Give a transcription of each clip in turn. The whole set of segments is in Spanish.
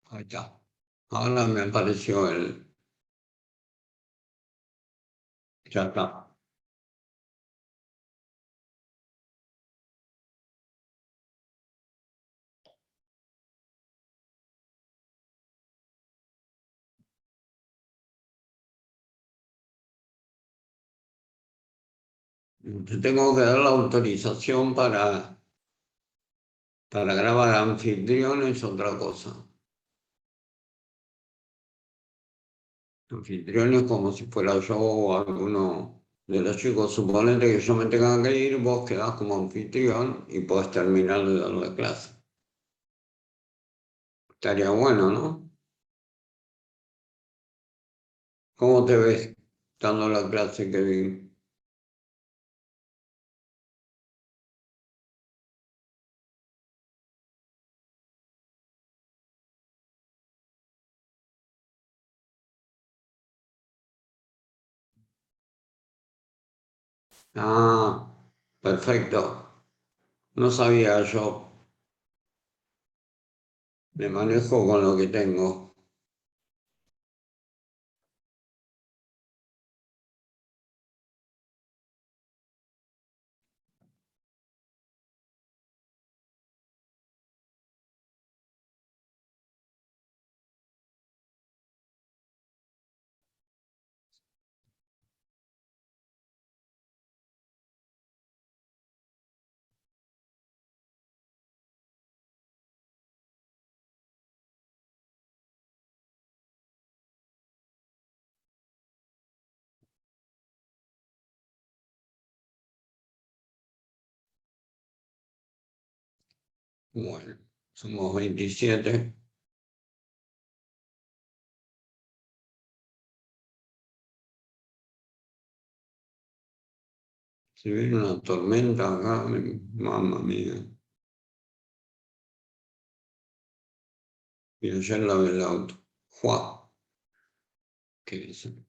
Ahí está. Ahora me apareció el... Ya está. Te tengo que dar la autorización para grabar anfitriones, otra cosa. Anfitriones como si fuera yo o alguno de los chicos. Suponete que yo me tenga que ir, vos quedás como anfitrión y podés terminar de dar la clase. Estaría bueno, ¿no? ¿Cómo te ves dando la clase, Kevin? Ah, perfecto. No sabía yo. Me manejo con lo que tengo. Bueno, somos 27. Si viene una tormenta acá, mamma mía. Y ayer lavé el auto. ¡Jua! ¿Qué dice?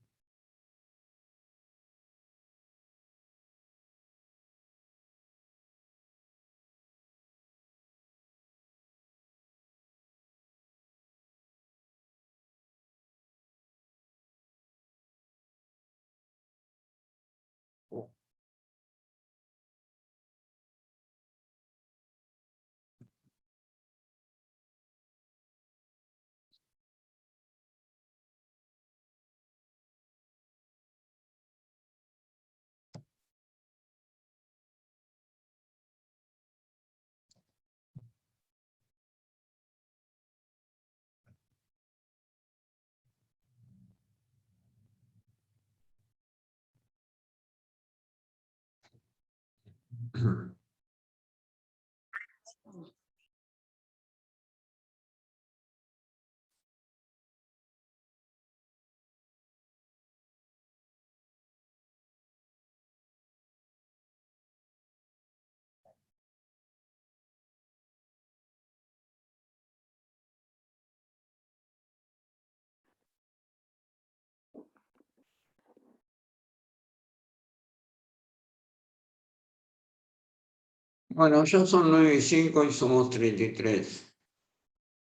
Bueno, ya son 9:05 y somos 33.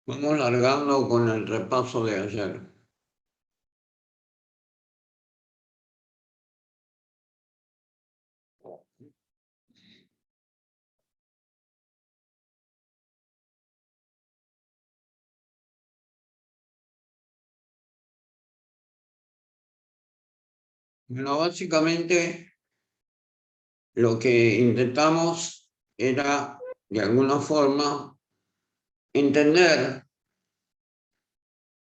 Vamos largando con el repaso de ayer. Bueno, básicamente lo que intentamos era, de alguna forma, entender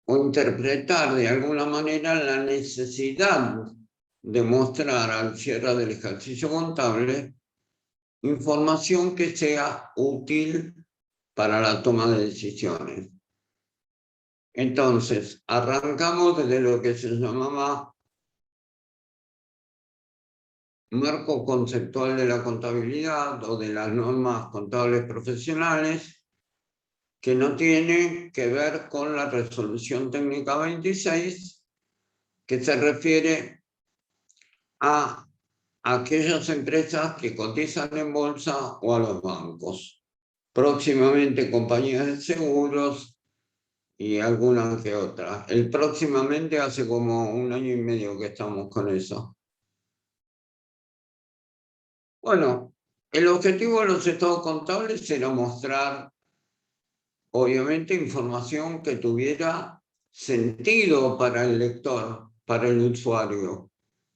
o interpretar de alguna manera la necesidad de mostrar al cierre del ejercicio contable información que sea útil para la toma de decisiones. Entonces, arrancamos desde lo que se llamaba marco conceptual de la contabilidad o de las normas contables profesionales, que no tiene que ver con la resolución técnica 26, que se refiere a aquellas empresas que cotizan en bolsa o a los bancos. Próximamente compañías de seguros y alguna que otra. El próximamente hace como 1 año y medio que estamos con eso. Bueno, el objetivo de los estados contables era mostrar, obviamente, información que tuviera sentido para el lector, para el usuario.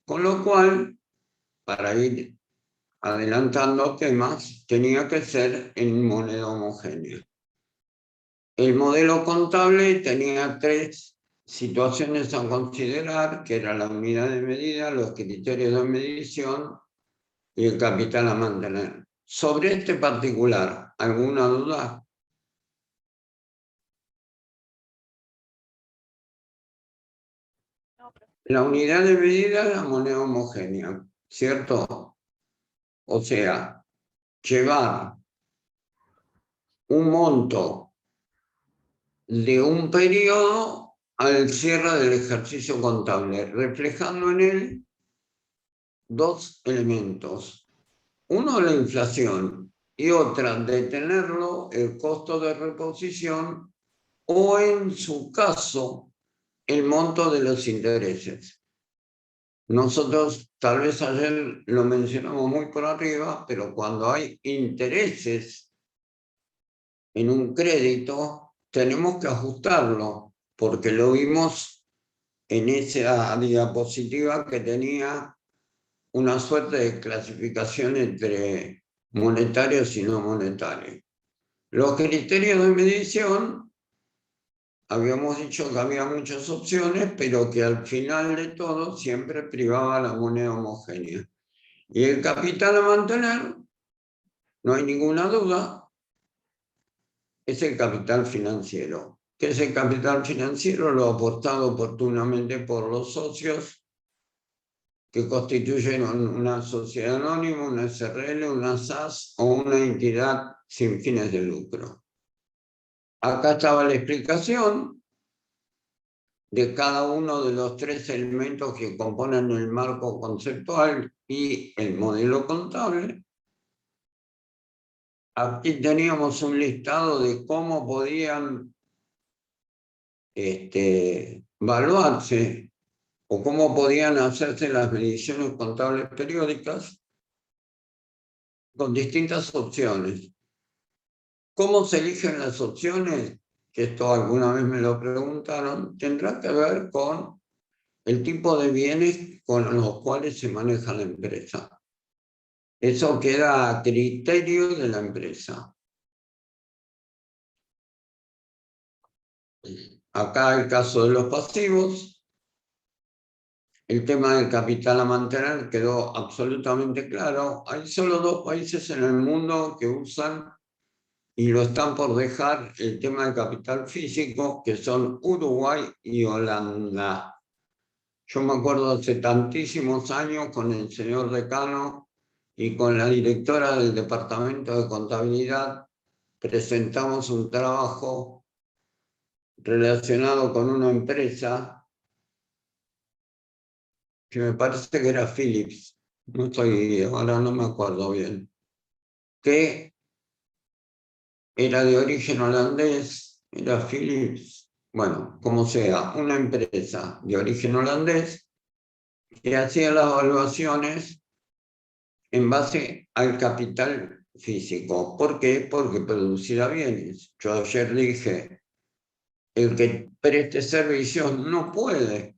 Con lo cual, para ir adelantando temas, tenía que ser en moneda homogénea. El modelo contable tenía 3 situaciones a considerar, que era la unidad de medida, los criterios de medición y el capital a mantener. Sobre este particular, ¿alguna duda? La unidad de medida es la moneda homogénea, ¿cierto? O sea, llevar un monto de un periodo al cierre del ejercicio contable, reflejando en él 2 elementos. Uno, la inflación, y otra, detenerlo, el costo de reposición, o en su caso, el monto de los intereses. Nosotros tal vez ayer lo mencionamos muy por arriba, pero cuando hay intereses en un crédito, tenemos que ajustarlo, porque lo vimos en esa diapositiva que tenía una suerte de clasificación entre monetarios y no monetarios. Los criterios de medición, habíamos dicho que había muchas opciones, pero que al final de todo siempre privaba la moneda homogénea. Y el capital a mantener, no hay ninguna duda, es el capital financiero. ¿Qué es el capital financiero? Lo aportado oportunamente por los socios que constituyen una sociedad anónima, una SRL, una SAS o una entidad sin fines de lucro. Acá estaba la explicación de cada uno de los 3 elementos que componen el marco conceptual y el modelo contable. Aquí teníamos un listado de cómo podían evaluarse o cómo podían hacerse las mediciones contables periódicas con distintas opciones. ¿Cómo se eligen las opciones? Que esto alguna vez me lo preguntaron, tendrá que ver con el tipo de bienes con los cuales se maneja la empresa. Eso queda a criterio de la empresa. Acá el caso de los pasivos, el tema del capital a mantener quedó absolutamente claro. Hay solo 2 países en el mundo que usan y lo están por dejar el tema del capital físico, que son Uruguay y Holanda. Yo me acuerdo hace tantísimos años con el señor decano y con la directora del departamento de contabilidad, presentamos un trabajo relacionado con una empresa que me parece que era Philips, ahora no me acuerdo bien, que era de origen holandés, era Philips, bueno, como sea, una empresa de origen holandés que hacía las evaluaciones en base al capital físico. ¿Por qué? Porque producirá bienes. Yo ayer dije, el que preste servicios no puede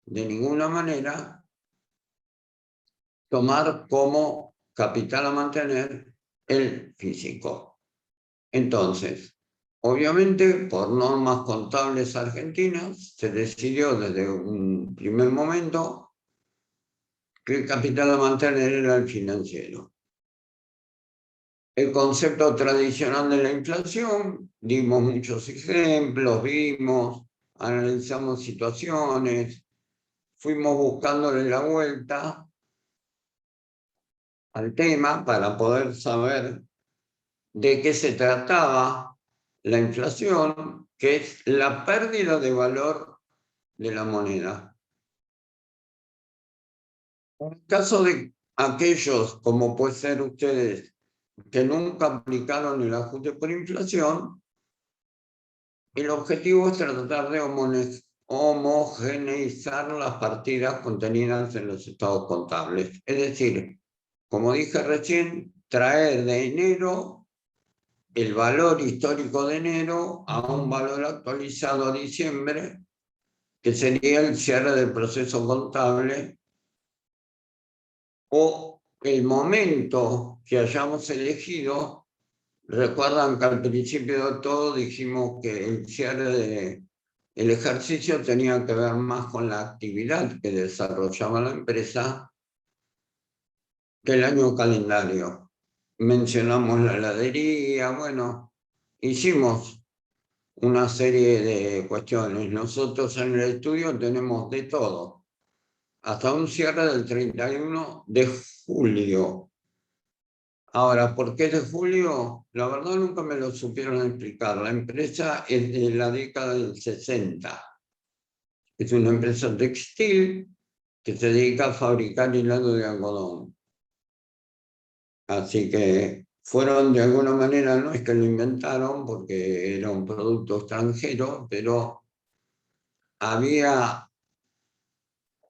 de ninguna manera tomar como capital a mantener el físico. Entonces, obviamente, por normas contables argentinas, se decidió desde un primer momento que el capital a mantener era el financiero. El concepto tradicional de la inflación, dimos muchos ejemplos, vimos, analizamos situaciones, fuimos buscándole la vuelta al tema para poder saber de qué se trataba la inflación, que es la pérdida de valor de la moneda. En el caso de aquellos, como puede ser ustedes, que nunca aplicaron el ajuste por inflación, el objetivo es tratar de homogeneizar las partidas contenidas en los estados contables. Es decir, como dije recién, traer de enero el valor histórico de enero a un valor actualizado a diciembre, que sería el cierre del proceso contable, o el momento que hayamos elegido. Recuerdan que al principio de todo dijimos que el cierre del ejercicio tenía que ver más con la actividad que desarrollaba la empresa que el año calendario. Mencionamos la heladería, bueno, hicimos una serie de cuestiones. Nosotros en el estudio tenemos de todo, hasta un cierre del 31 de julio. Ahora, ¿por qué de julio? La verdad nunca me lo supieron explicar. La empresa es de la década del 60. Es una empresa textil que se dedica a fabricar hilado de algodón. Así que fueron de alguna manera, no es que lo inventaron porque era un producto extranjero, pero había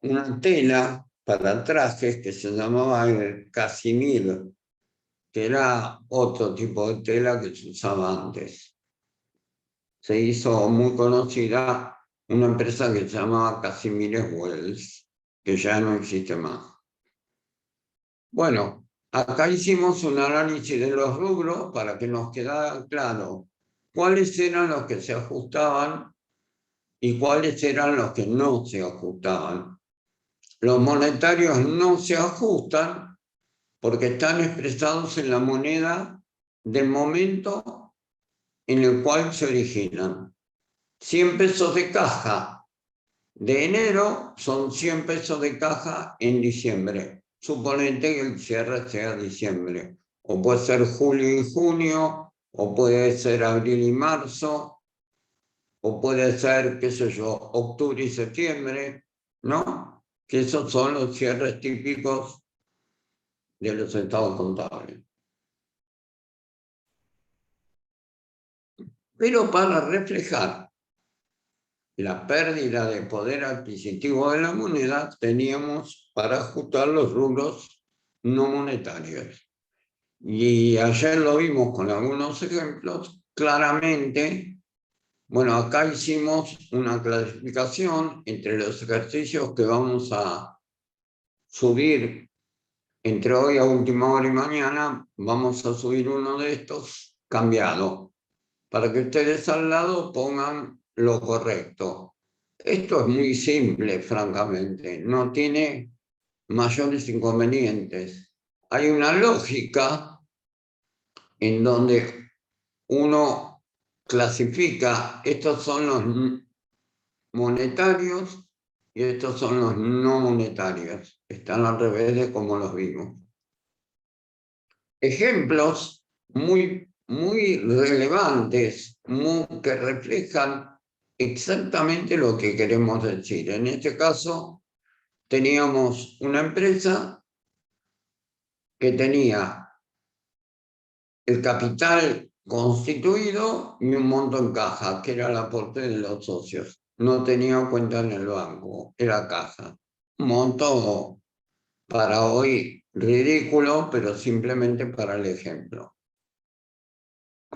una tela para trajes que se llamaba el casimir, que era otro tipo de tela que se usaba antes. Se hizo muy conocida una empresa que se llamaba Casimires Wells, que ya no existe más. Bueno, acá hicimos un análisis de los rubros para que nos quedara claro cuáles eran los que se ajustaban y cuáles eran los que no se ajustaban. Los monetarios no se ajustan porque están expresados en la moneda del momento en el cual se originan. 100 pesos de caja de enero son 100 pesos de caja en diciembre. Suponete que el cierre sea diciembre. O puede ser julio y junio, o puede ser abril y marzo, o puede ser, qué sé yo, octubre y septiembre, ¿no? Que esos son los cierres típicos de los estados contables. Pero para reflejar la pérdida de poder adquisitivo de la moneda, teníamos para ajustar los rubros no monetarios. Y ayer lo vimos con algunos ejemplos, claramente. Bueno, acá hicimos una clasificación entre los ejercicios que vamos a subir entre hoy a última hora y mañana. Vamos a subir uno de estos cambiado, para que ustedes al lado pongan lo correcto. Esto es muy simple, francamente, no tiene mayores inconvenientes. Hay una lógica en donde uno clasifica, estos son los monetarios y estos son los no monetarios. Están al revés de como los vimos. Ejemplos muy relevantes, que reflejan exactamente lo que queremos decir. En este caso, teníamos una empresa que tenía el capital constituido y un monto en caja, que era el aporte de los socios. No tenía cuenta en el banco, era caja. Un monto para hoy ridículo, pero simplemente para el ejemplo.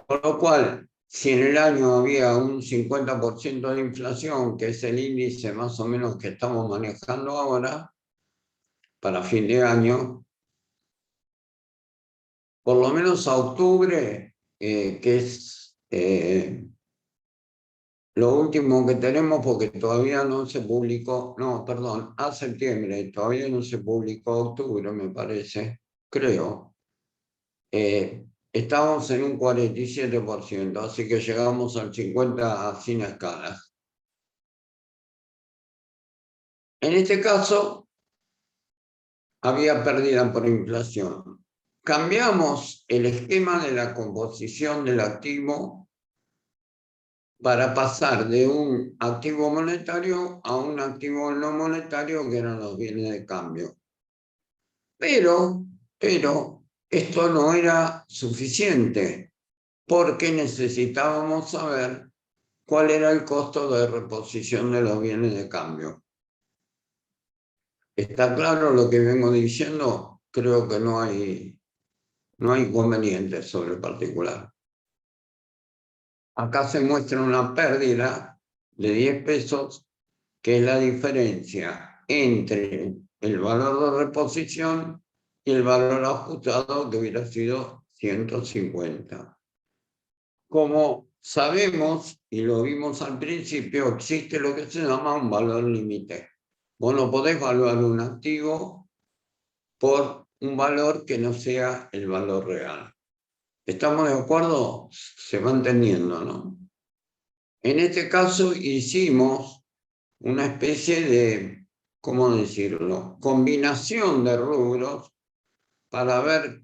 Con lo cual, si en el año había un 50% de inflación, que es el índice más o menos que estamos manejando ahora, para fin de año, por lo menos a octubre, que es lo último que tenemos, porque todavía no se publicó, no, perdón, a septiembre, todavía no se publicó octubre, me parece, creo. Estamos en un 47%, así que llegamos al 50% sin escalas. En este caso, había pérdida por inflación. Cambiamos el esquema de la composición del activo para pasar de un activo monetario a un activo no monetario, que eran los bienes de cambio. Pero esto no era suficiente, porque necesitábamos saber cuál era el costo de reposición de los bienes de cambio. ¿Está claro lo que vengo diciendo? Creo que no hay inconvenientes sobre el particular. Acá se muestra una pérdida de 10 pesos, que es la diferencia entre el valor de reposición y el valor ajustado, que hubiera sido 150. Como sabemos, y lo vimos al principio, existe lo que se llama un valor límite. Vos no podés evaluar un activo por un valor que no sea el valor real. ¿Estamos de acuerdo? Se va entendiendo, ¿no? En este caso hicimos una especie de, ¿cómo decirlo?, combinación de rubros para ver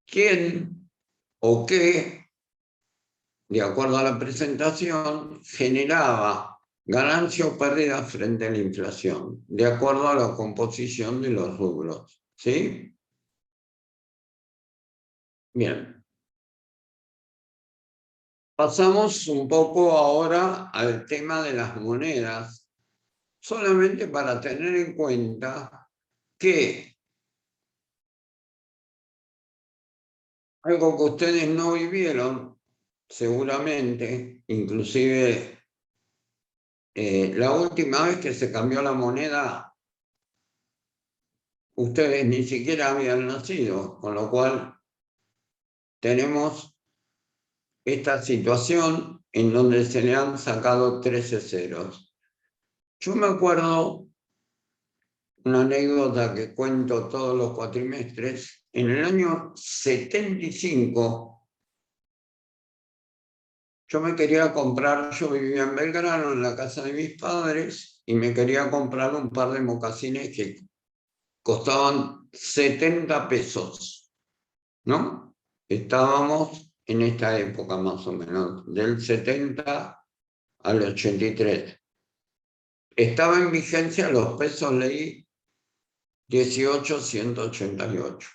quién o qué, de acuerdo a la presentación, generaba ganancia o pérdida frente a la inflación, de acuerdo a la composición de los rubros. ¿Sí? Bien. Pasamos un poco ahora al tema de las monedas, solamente para tener en cuenta que algo que ustedes no vivieron, seguramente, inclusive la última vez que se cambió la moneda, ustedes ni siquiera habían nacido, con lo cual tenemos esta situación en donde se le han sacado 13 ceros. Yo me acuerdo una anécdota que cuento todos los cuatrimestres. En el año 75, yo me quería comprar, yo vivía en Belgrano, en la casa de mis padres, y me quería comprar un par de mocasines que costaban 70 pesos, ¿no? Estábamos en esta época más o menos, del 70 al 83. Estaba en vigencia los pesos ley 18.188.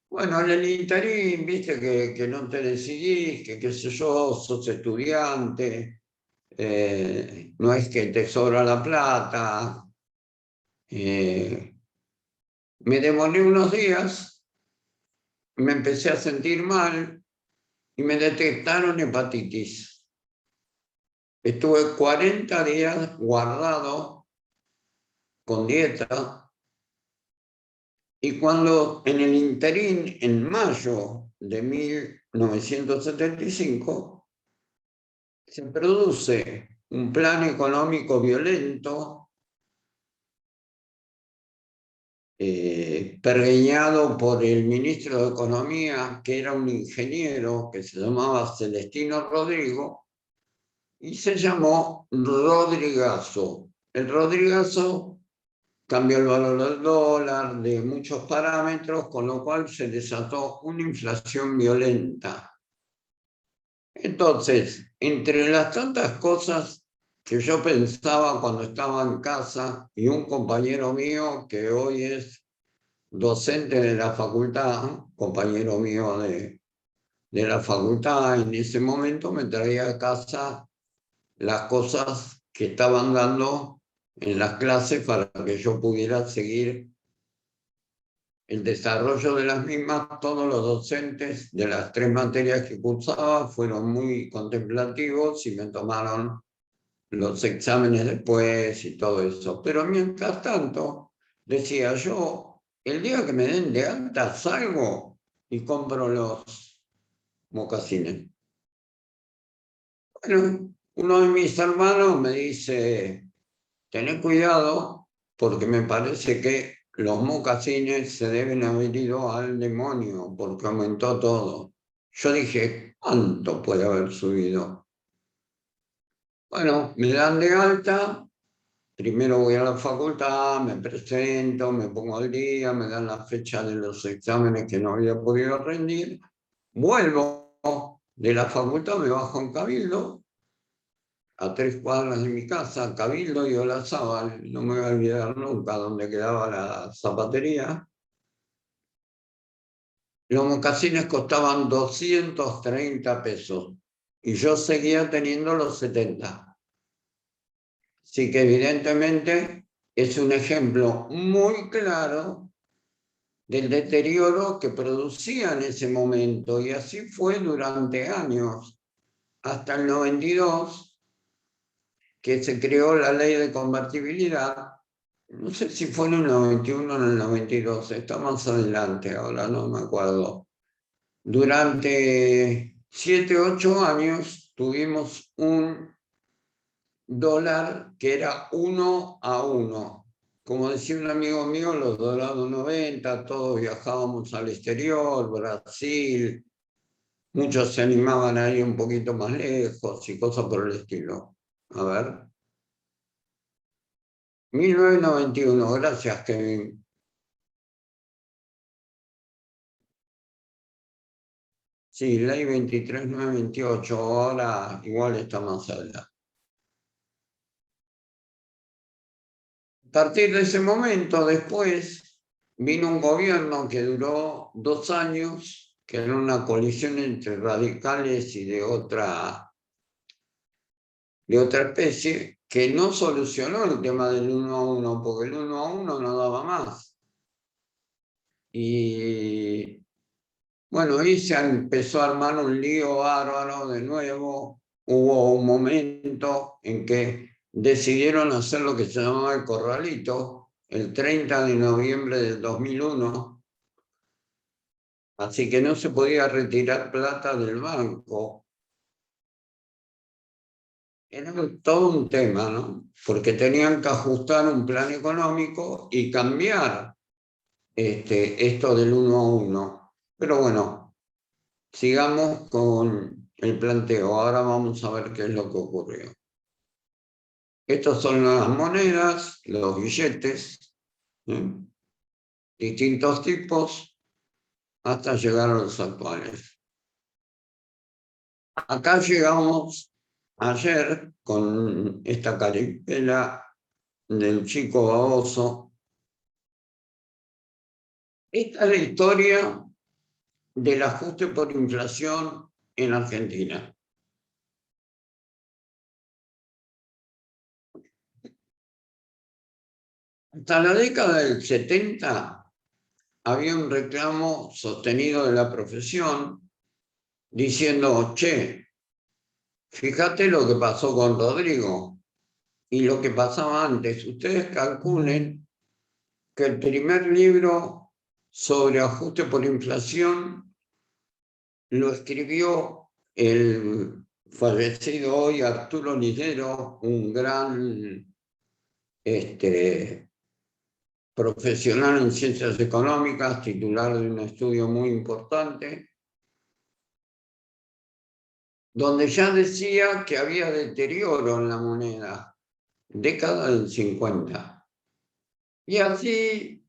Bueno, en el interín, viste que no te decidís, que qué sé yo, sos estudiante, no es que te sobra la plata. Me demoré unos días, me empecé a sentir mal y me detectaron hepatitis. Estuve 40 días guardado con dieta. Y cuando en el interín, en mayo de 1975, se produce un plan económico violento, pergeñado por el ministro de Economía, que era un ingeniero que se llamaba Celestino Rodrigo, y se llamó Rodrigazo. El Rodrigazo cambió el valor del dólar, de muchos parámetros, con lo cual se desató una inflación violenta. Entonces, entre las tantas cosas que yo pensaba cuando estaba en casa, y un compañero mío que hoy es docente de la facultad, compañero mío de la facultad, en ese momento me traía a casa las cosas que estaban dando en las clases para que yo pudiera seguir el desarrollo de las mismas. Todos los docentes de las 3 materias que cursaba fueron muy contemplativos y me tomaron los exámenes después y todo eso. Pero mientras tanto, decía yo, el día que me den de alta salgo y compro los mocasines. Bueno, uno de mis hermanos me dice, tened cuidado porque me parece que los mocasines se deben haber ido al demonio porque aumentó todo. Yo dije, ¿cuánto puede haber subido? Bueno, me dan de alta, primero voy a la facultad, me presento, me pongo al día, me dan la fecha de los exámenes que no había podido rendir, vuelvo de la facultad, me bajo en Cabildo, a 3 cuadras de mi casa, Cabildo y Olazábal, no me voy a olvidar nunca donde quedaba la zapatería. Los mocasines costaban 230 pesos. y yo seguía teniendo los 70. Así que evidentemente es un ejemplo muy claro del deterioro que producía en ese momento, y así fue durante años, hasta el 92, que se creó la ley de convertibilidad. No sé si fue en el 91 o en el 92, está más adelante, ahora no me acuerdo. Durante 7, 8 años tuvimos un dólar que era 1 a 1. Como decía un amigo mío, los dorados 90, todos viajábamos al exterior, Brasil, muchos se animaban a ir un poquito más lejos y cosas por el estilo. A ver. 1991, gracias, Kevin. Sí, ley 23.928, ahora igual está más allá. A partir de ese momento, después, vino un gobierno que duró 2 años, que era una coalición entre radicales y de otra especie, que no solucionó el tema del 1 a 1, porque el 1 a 1 no daba más. Y bueno, ahí se empezó a armar un lío bárbaro de nuevo. Hubo un momento en que decidieron hacer lo que se llamaba el corralito, el 30 de noviembre del 2001, así que no se podía retirar plata del banco. Era todo un tema, ¿no? Porque tenían que ajustar un plan económico y cambiar esto del 1 a 1. Pero bueno, sigamos con el planteo. Ahora vamos a ver qué es lo que ocurrió. Estos son las monedas, los billetes, ¿eh? Distintos tipos, hasta llegar a los actuales. Acá llegamos ayer con esta caripela del chico baboso. Esta es la historia del ajuste por inflación en Argentina. Hasta la década del 70 había un reclamo sostenido de la profesión diciendo, che, fíjate lo que pasó con Rodrigo y lo que pasaba antes. Ustedes calculen que el primer libro sobre ajuste por inflación lo escribió el fallecido hoy Arturo Nidero, un gran profesional en ciencias económicas, titular de un estudio muy importante, donde ya decía que había deterioro en la moneda, década del 50. Y así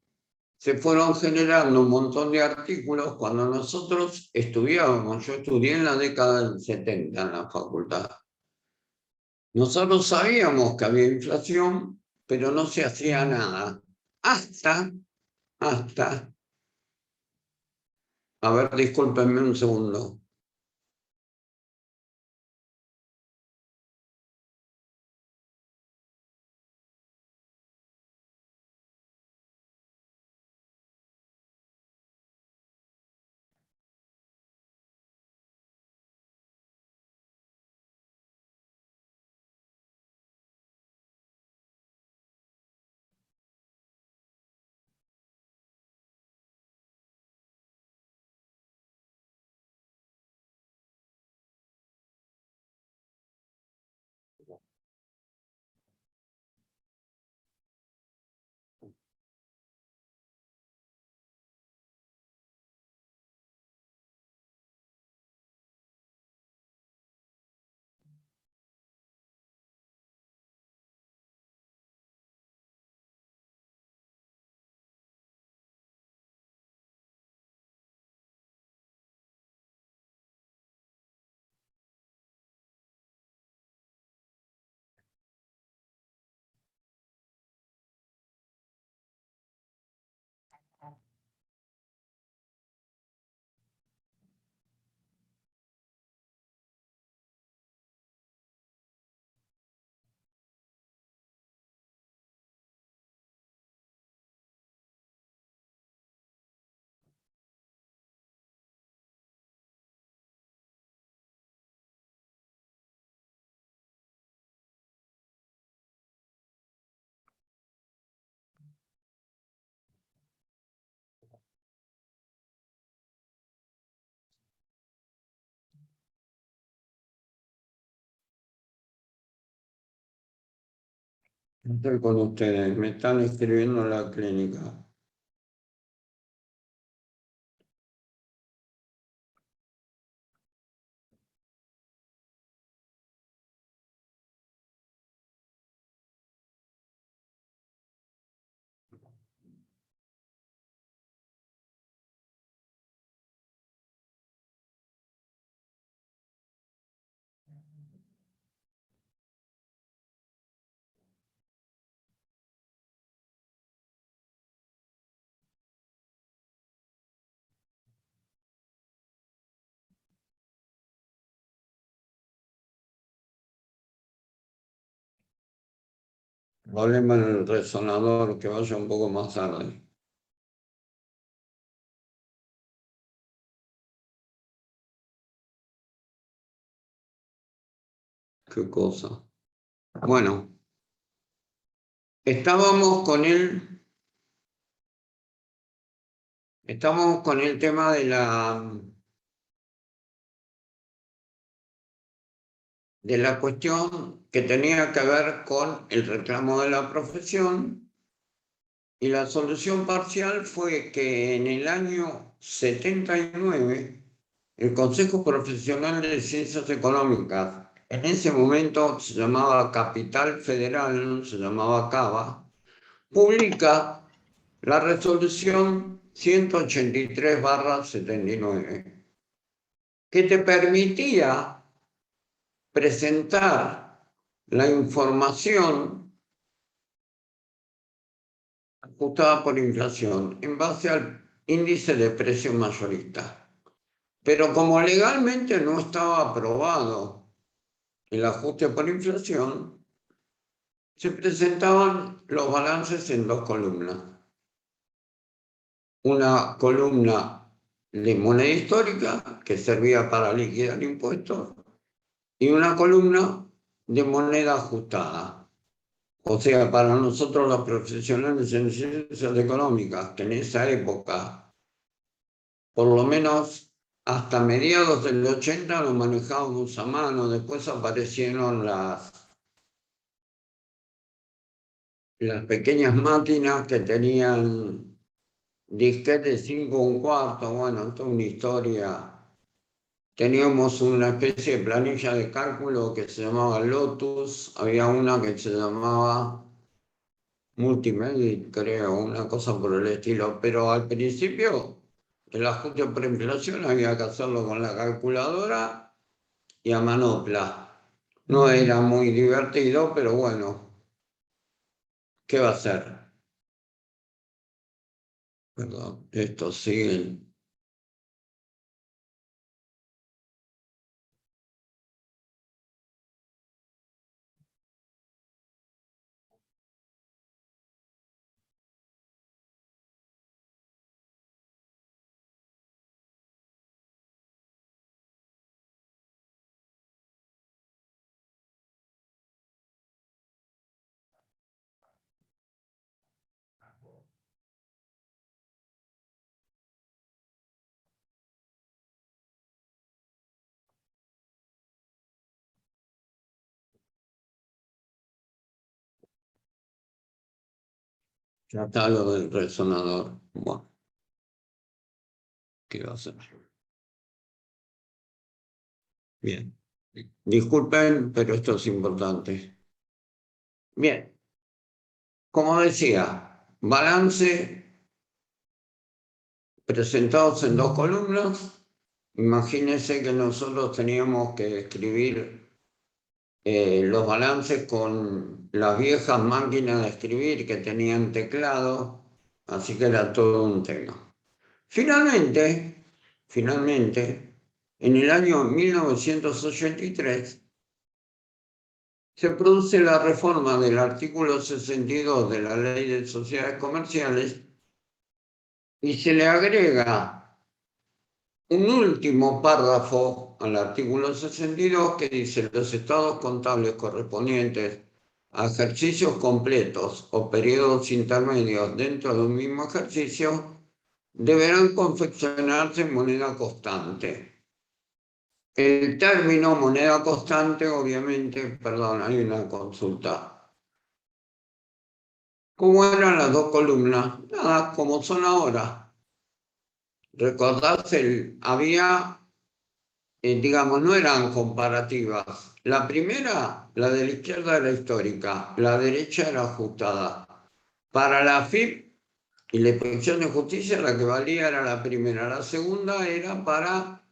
se fueron generando un montón de artículos cuando nosotros estudiábamos. Yo estudié en la década del 70 en la facultad. Nosotros sabíamos que había inflación, pero no se hacía nada. Hasta, a ver, discúlpenme un segundo. Estoy con ustedes, me están escribiendo la clínica. Problema en el resonador, que vaya un poco más tarde. ¿Qué cosa? Bueno, estamos con el tema de la cuestión que tenía que ver con el reclamo de la profesión, y la solución parcial fue que en el año 79 el Consejo Profesional de Ciencias Económicas, en ese momento se llamaba Capital Federal, se llamaba CABA, publica la resolución 183/79, que te permitía presentar la información ajustada por inflación en base al índice de precios mayorista. Pero como legalmente no estaba aprobado el ajuste por inflación, se presentaban los balances en dos columnas. Una columna de moneda histórica, que servía para liquidar impuestos, y una columna de moneda ajustada. O sea, para nosotros los profesionales en ciencias económicas, que en esa época, por lo menos hasta mediados del 80, lo manejábamos a mano. Después aparecieron las pequeñas máquinas que tenían disquetes 5 1/4, bueno, toda una historia. Teníamos una especie de planilla de cálculo que se llamaba Lotus, había una que se llamaba Multimedic, creo, una cosa por el estilo, pero al principio el ajuste por inflación había que hacerlo con la calculadora y a manopla. No era muy divertido, pero bueno, ¿qué va a ser? Perdón, esto sigue. Ya está lo del resonador. Bueno, ¿qué va a ser? Bien. Disculpen, pero esto es importante. Bien, como decía, balance presentados en dos columnas. Imagínense que nosotros teníamos que escribir los balances con las viejas máquinas de escribir que tenían teclado, así que era todo un tema. Finalmente, en el año 1983, se produce la reforma del artículo 62 de la Ley de Sociedades Comerciales y se le agrega un último párrafo al artículo 62 que dice: los estados contables correspondientes a ejercicios completos o periodos intermedios dentro de un mismo ejercicio deberán confeccionarse en moneda constante. El término moneda constante, obviamente, perdón, hay una consulta. ¿Cómo eran las dos columnas? Nada, como son ahora. ¿Recordás? Había, digamos, no eran comparativas. La primera, la de la izquierda era histórica, la derecha era ajustada. Para la FIP y la Inspección de Justicia, la que valía era la primera. La segunda era para,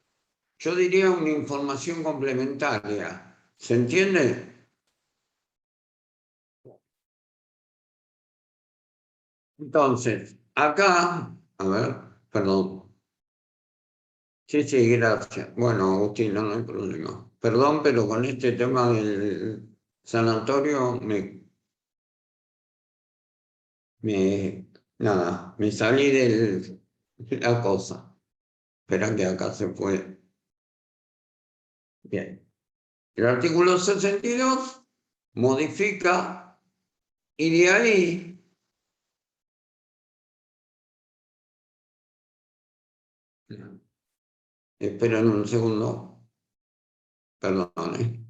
yo diría, una información complementaria. ¿Se entiende? Entonces, acá, a ver, perdón. Sí, sí, gracias. Bueno, Agustín, no hay problema. Perdón, pero con este tema del sanatorio nada, me salí de la cosa. Espera que acá se fue. Bien. El artículo 62 modifica y de ahí, esperen un segundo, perdón.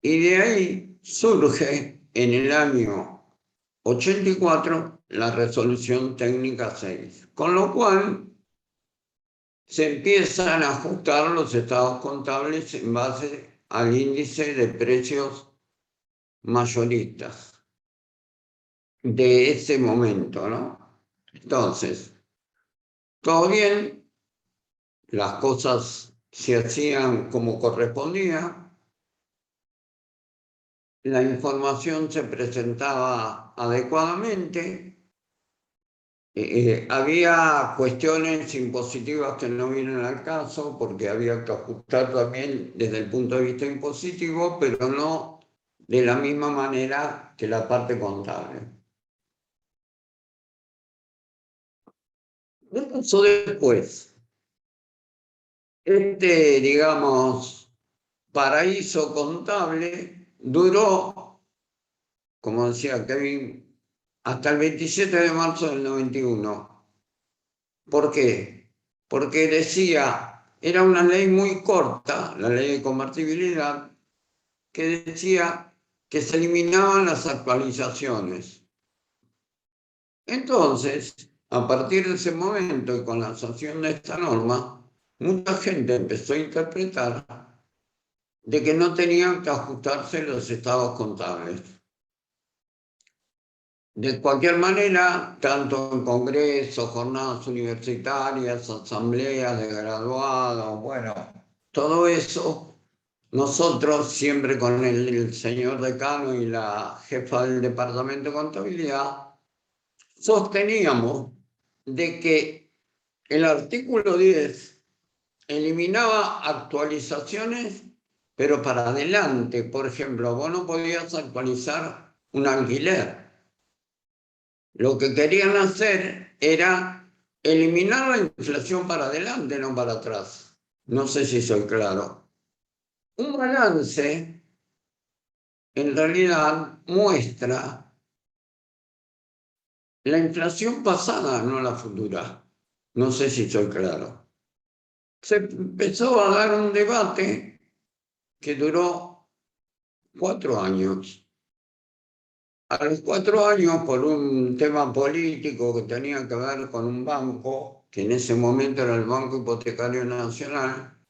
Y de ahí surge en el año 84 la resolución técnica 6, con lo cual se empiezan a ajustar los estados contables en base al índice de precios mayoristas de ese momento, ¿no? Entonces, todo bien, las cosas se hacían como correspondía, la información se presentaba adecuadamente. Había cuestiones impositivas que no vienen al caso porque había que ajustar también desde el punto de vista impositivo, pero no de la misma manera que la parte contable. Eso después, digamos, paraíso contable duró, como decía Kevin, hasta el 27 de marzo del 91. ¿Por qué? Porque decía, era una ley muy corta, la ley de convertibilidad, que decía que se eliminaban las actualizaciones. Entonces, a partir de ese momento y con la sanción de esta norma, mucha gente empezó a interpretar de que no tenían que ajustarse los estados contables. De cualquier manera, tanto en congresos, jornadas universitarias, asambleas de graduados, bueno, todo eso, nosotros siempre con el señor decano y la jefa del departamento de contabilidad, sosteníamos de que el artículo 10 eliminaba actualizaciones, pero para adelante. Por ejemplo, vos no podías actualizar un alquiler. Lo que querían hacer era eliminar la inflación para adelante, no para atrás. No sé si soy claro. Un balance, en realidad, muestra la inflación pasada, no la futura. No sé si soy claro. Se empezó a dar un debate que duró 4 años. A los 4 años, por un tema político que tenía que ver con un banco, que en ese momento era el Banco Hipotecario Nacional,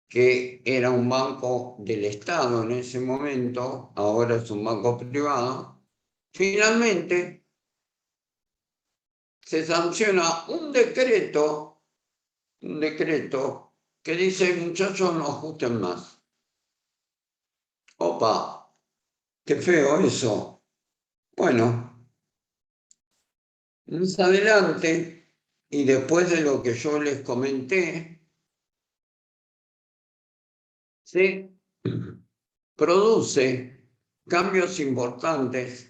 que era un banco del Estado en ese momento, ahora es un banco privado, finalmente se sanciona un decreto que dice, muchachos, no ajusten más. Opa, qué feo eso. Bueno, más adelante, y después de lo que yo les comenté, se produce cambios importantes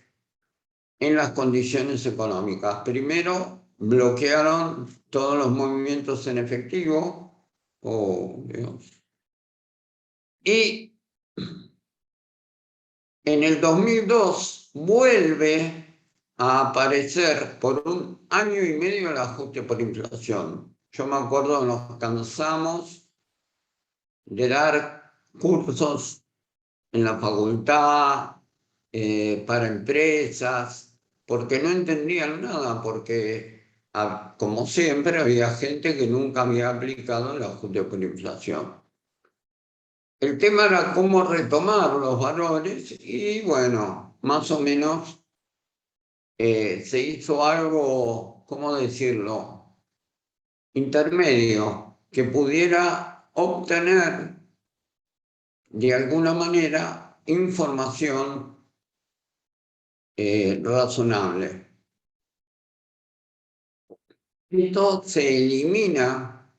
en las condiciones económicas. Primero, bloquearon todos los movimientos en efectivo, Dios, y en el 2002 vuelve a aparecer por un año y medio el ajuste por inflación. Yo me acuerdo, nos cansamos de dar cursos en la facultad, para empresas, porque no entendían nada, porque como siempre había gente que nunca había aplicado el ajuste por inflación. El tema era cómo retomar los valores y bueno, más o menos se hizo algo, ¿cómo decirlo?, intermedio, que pudiera obtener de alguna manera información razonable. Esto se elimina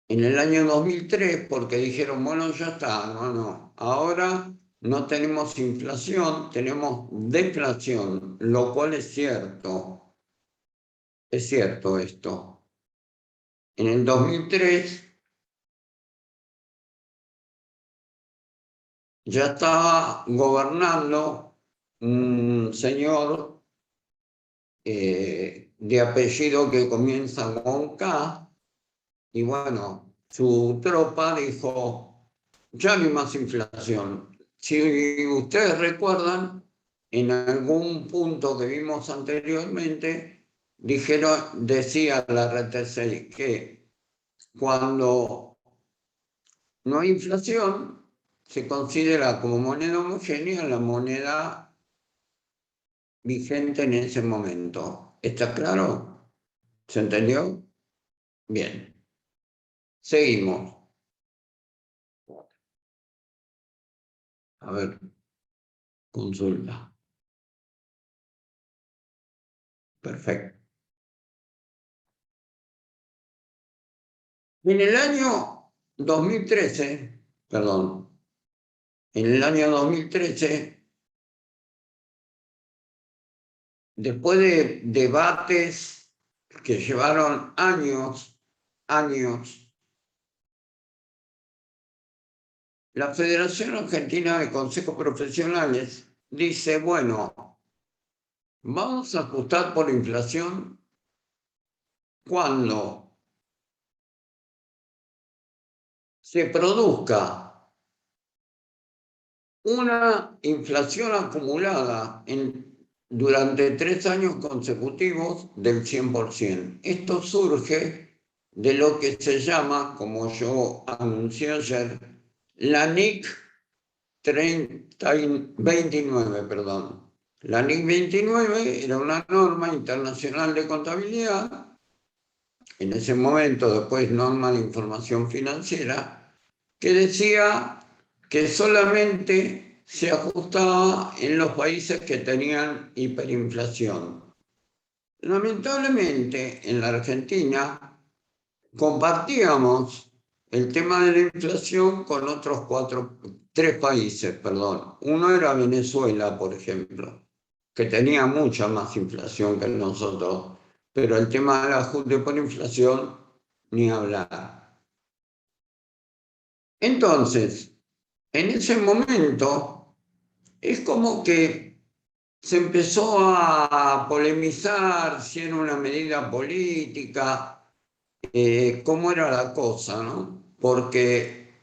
en el año 2003 porque dijeron, bueno, ya está, no, ahora no tenemos inflación, tenemos deflación, lo cual es cierto esto. En el 2003 ya estaba gobernando un señor de apellido que comienza con K, y bueno, su tropa dijo, ya no hay más inflación. Si ustedes recuerdan, en algún punto que vimos anteriormente, decía la RT6 que cuando no hay inflación, se considera como moneda homogénea la moneda vigente en ese momento. ¿Está claro? ¿Se entendió? Bien. Seguimos. A ver, consulta. Perfecto. En el año 2013, perdón, en el año 2013, después de debates que llevaron años, la Federación Argentina de Consejos Profesionales dice, bueno, vamos a ajustar por inflación cuando se produzca una inflación acumulada durante 3 años consecutivos del 100%. Esto surge de lo que se llama, como yo anuncié ayer, la NIC 29, perdón. La NIC 29 era una norma internacional de contabilidad, en ese momento después norma de información financiera, que decía que solamente se ajustaba en los países que tenían hiperinflación. Lamentablemente, en la Argentina compartíamos el tema de la inflación con otros 3 países, perdón. Uno era Venezuela, por ejemplo, que tenía mucha más inflación que nosotros, pero el tema del ajuste por inflación, ni hablar. Entonces, en ese momento, es como que se empezó a polemizar si era una medida política, cómo era la cosa, ¿no? Porque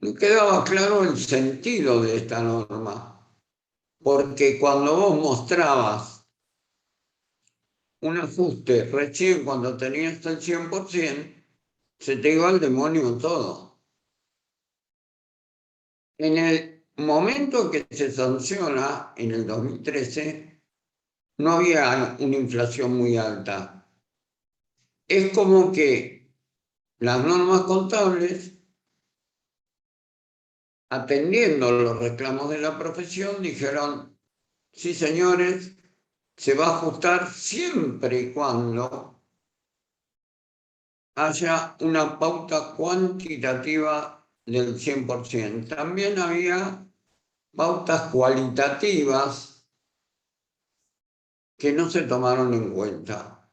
no quedaba claro el sentido de esta norma. Porque cuando vos mostrabas un ajuste recién cuando tenías el 100%, se te iba al demonio todo. En el momento que se sanciona, en el 2013, no había una inflación muy alta. Es como que las normas contables, atendiendo los reclamos de la profesión, dijeron, sí señores, se va a ajustar siempre y cuando haya una pauta cuantitativa del 100%. También había pautas cualitativas que no se tomaron en cuenta.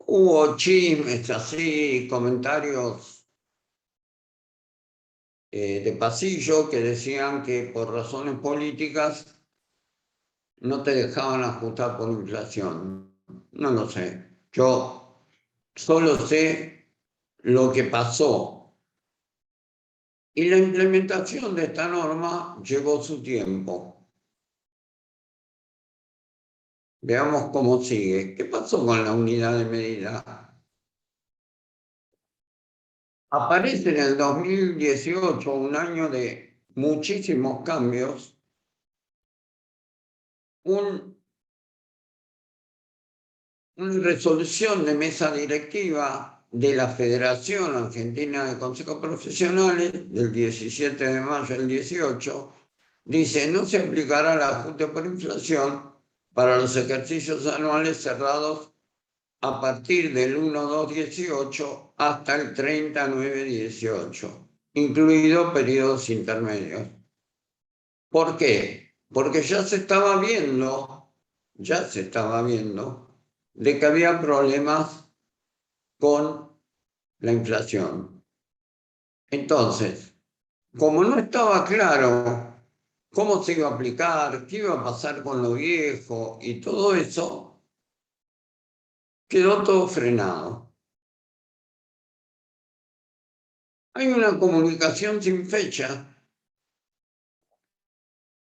Hubo chismes así, comentarios de pasillo que decían que por razones políticas no te dejaban ajustar por inflación. No lo sé. Yo solo sé lo que pasó. Y la implementación de esta norma llevó su tiempo. Veamos cómo sigue. ¿Qué pasó con la unidad de medida? Aparece en el 2018, un año de muchísimos cambios, una resolución de mesa directiva de la Federación Argentina de Consejos Profesionales del 17 de mayo del 18, dice: no se aplicará el ajuste por inflación para los ejercicios anuales cerrados a partir del 1/2/18 hasta el 30/9/18, incluidos periodos intermedios. ¿Por qué? Porque ya se estaba viendo de que había problemas con la inflación. Entonces, como no estaba claro cómo se iba a aplicar, qué iba a pasar con lo viejo y todo eso, quedó todo frenado. Hay una comunicación sin fecha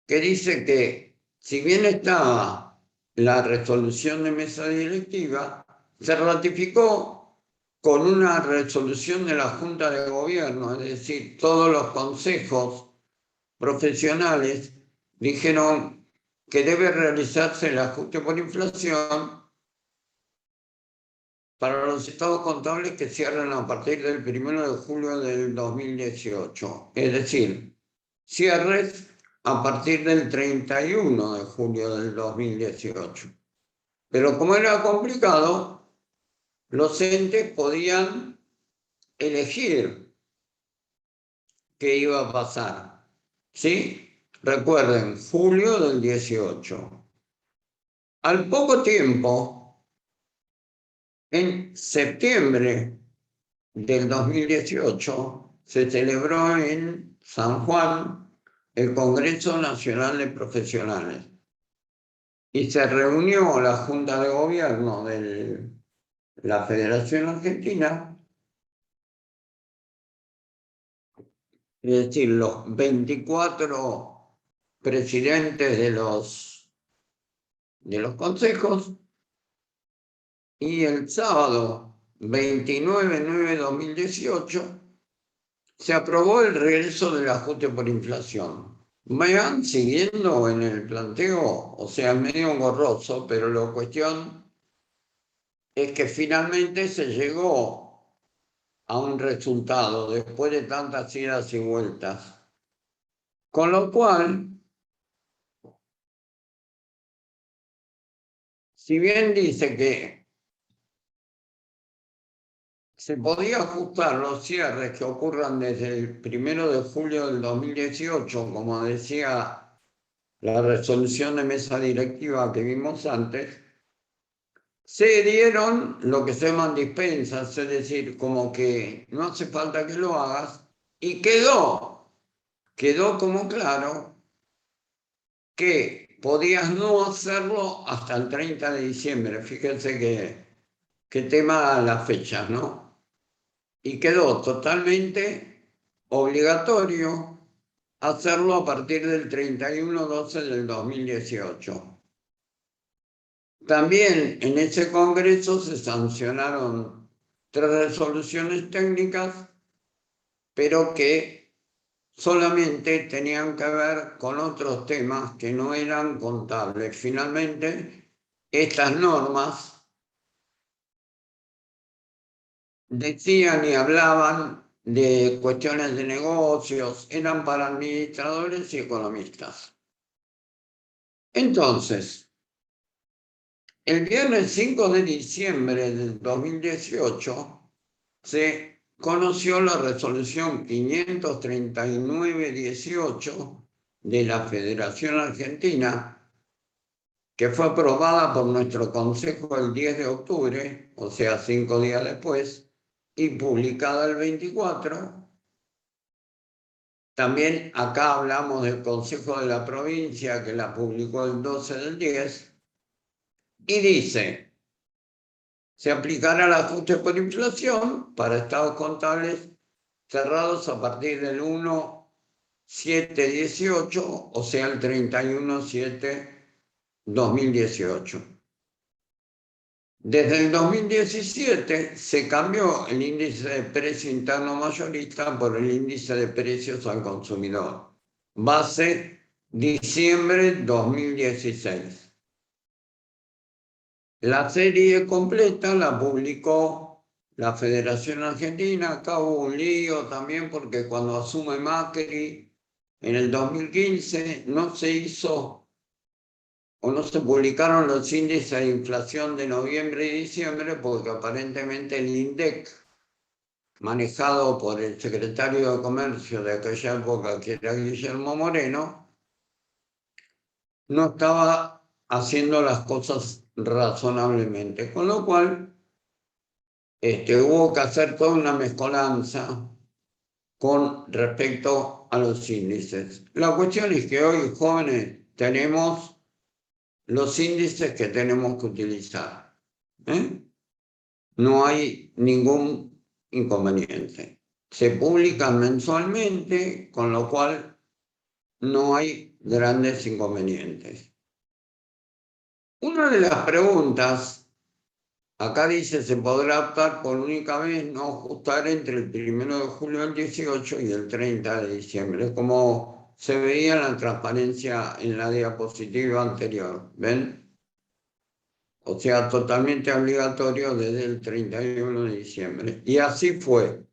que dice que, si bien estaba la resolución de mesa directiva, se ratificó con una resolución de la Junta de Gobierno, es decir, todos los consejos profesionales dijeron que debe realizarse el ajuste por inflación para los estados contables que cierran a partir del 1 de julio del 2018. Es decir, cierres a partir del 31 de julio del 2018. Pero como era complicado, los entes podían elegir qué iba a pasar. ¿Sí? Recuerden, julio del 18. Al poco tiempo, en septiembre del 2018, se celebró en San Juan el Congreso Nacional de Profesionales y se reunió la Junta de Gobierno de la Federación Argentina, es decir, los 24 presidentes de los consejos, y el sábado 29/9/2018 se aprobó el regreso del ajuste por inflación. Me van siguiendo en el planteo, o sea, medio engorroso, pero la cuestión es que finalmente se llegó a un resultado después de tantas idas y vueltas. Con lo cual, si bien dice que se podía ajustar los cierres que ocurran desde el 1 de julio del 2018, como decía la resolución de mesa directiva que vimos antes, se dieron lo que se llaman dispensas, es decir, como que no hace falta que lo hagas, y quedó como claro que podías no hacerlo hasta el 30 de diciembre. Fíjense qué tema las fechas, ¿no? Y quedó totalmente obligatorio hacerlo a partir del 31/12 del 2018. También en ese congreso se sancionaron 3 resoluciones técnicas, pero que solamente tenían que ver con otros temas que no eran contables. Finalmente, estas normas decían y hablaban de cuestiones de negocios, eran para administradores y economistas. Entonces, el viernes 5 de diciembre del 2018 se conoció la resolución 539/18 de la Federación Argentina, que fue aprobada por nuestro Consejo el 10 de octubre, o sea, 5 días después, y publicada el 24. También acá hablamos del Consejo de la Provincia, que la publicó el 12 del 10, y dice: se aplicará el ajuste por inflación para estados contables cerrados a partir del 1/7/18, o sea, el 31/7/2018. Desde el 2017 se cambió el índice de precio interno mayorista por el índice de precios al consumidor. Base diciembre 2016. La serie completa la publicó la Federación Argentina. Acá hubo un lío también porque cuando asume Macri en el 2015 no se hizo o no se publicaron los índices de inflación de noviembre y diciembre porque aparentemente el INDEC, manejado por el secretario de Comercio de aquella época, que era Guillermo Moreno, no estaba haciendo las cosas razonablemente, con lo cual hubo que hacer toda una mezcolanza con respecto a los índices. La cuestión es que hoy, jóvenes, tenemos los índices que tenemos que utilizar. No hay ningún inconveniente. Se publican mensualmente, con lo cual no hay grandes inconvenientes. Una de las preguntas, acá dice, se podrá optar por única vez no ajustar entre el 1 de julio del 18 y el 30 de diciembre, como se veía en la transparencia en la diapositiva anterior. ¿Ven? O sea, totalmente obligatorio desde el 31 de diciembre. Y así fue.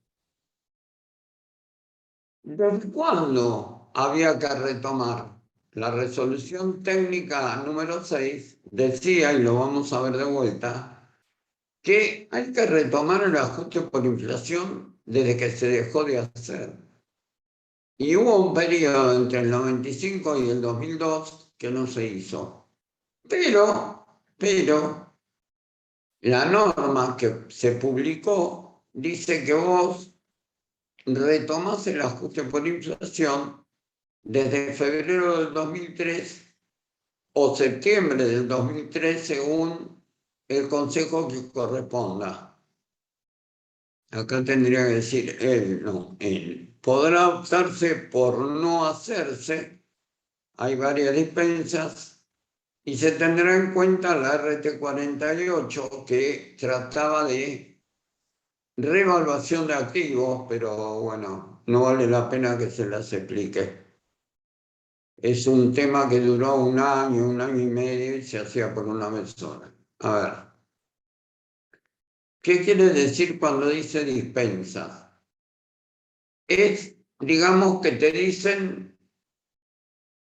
¿Desde cuándo había que retomar? La resolución técnica número 6 decía, y lo vamos a ver de vuelta, que hay que retomar el ajuste por inflación desde que se dejó de hacer. Y hubo un periodo entre el 95 y el 2002 que no se hizo. Pero la norma que se publicó dice que vos retomás el ajuste por inflación desde febrero del 2003 o septiembre del 2003 según el consejo que corresponda. Acá tendría que decir él, no, él. Podrá optarse por no hacerse, hay varias dispensas, y se tendrá en cuenta la RT48 que trataba de revaluación de activos, pero bueno, no vale la pena que se las explique. Es un tema que duró un año y medio y se hacía por una vez sola. A ver, ¿qué quiere decir cuando dice dispensa? Es, digamos, que te dicen,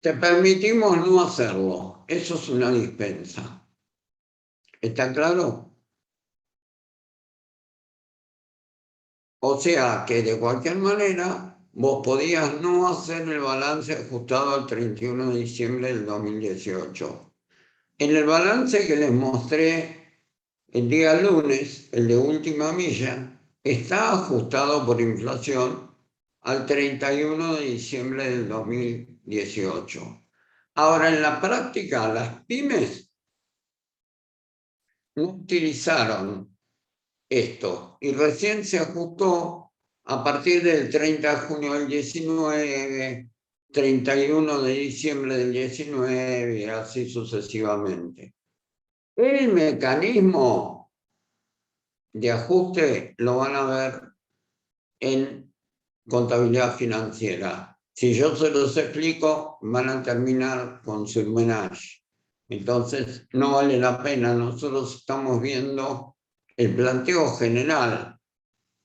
te permitimos no hacerlo. Eso es una dispensa. ¿Está claro? O sea que de cualquier manera vos podías no hacer el balance ajustado al 31 de diciembre del 2018. En el balance que les mostré el día lunes, el de última milla, está ajustado por inflación al 31 de diciembre del 2018. Ahora, en la práctica, las pymes no utilizaron esto y recién se ajustó a partir del 30 de junio del 19, 31 de diciembre del 19 y así sucesivamente. El mecanismo de ajuste lo van a ver en contabilidad financiera. Si yo se los explico, van a terminar con surmenage. Entonces, no vale la pena. Nosotros estamos viendo el planteo general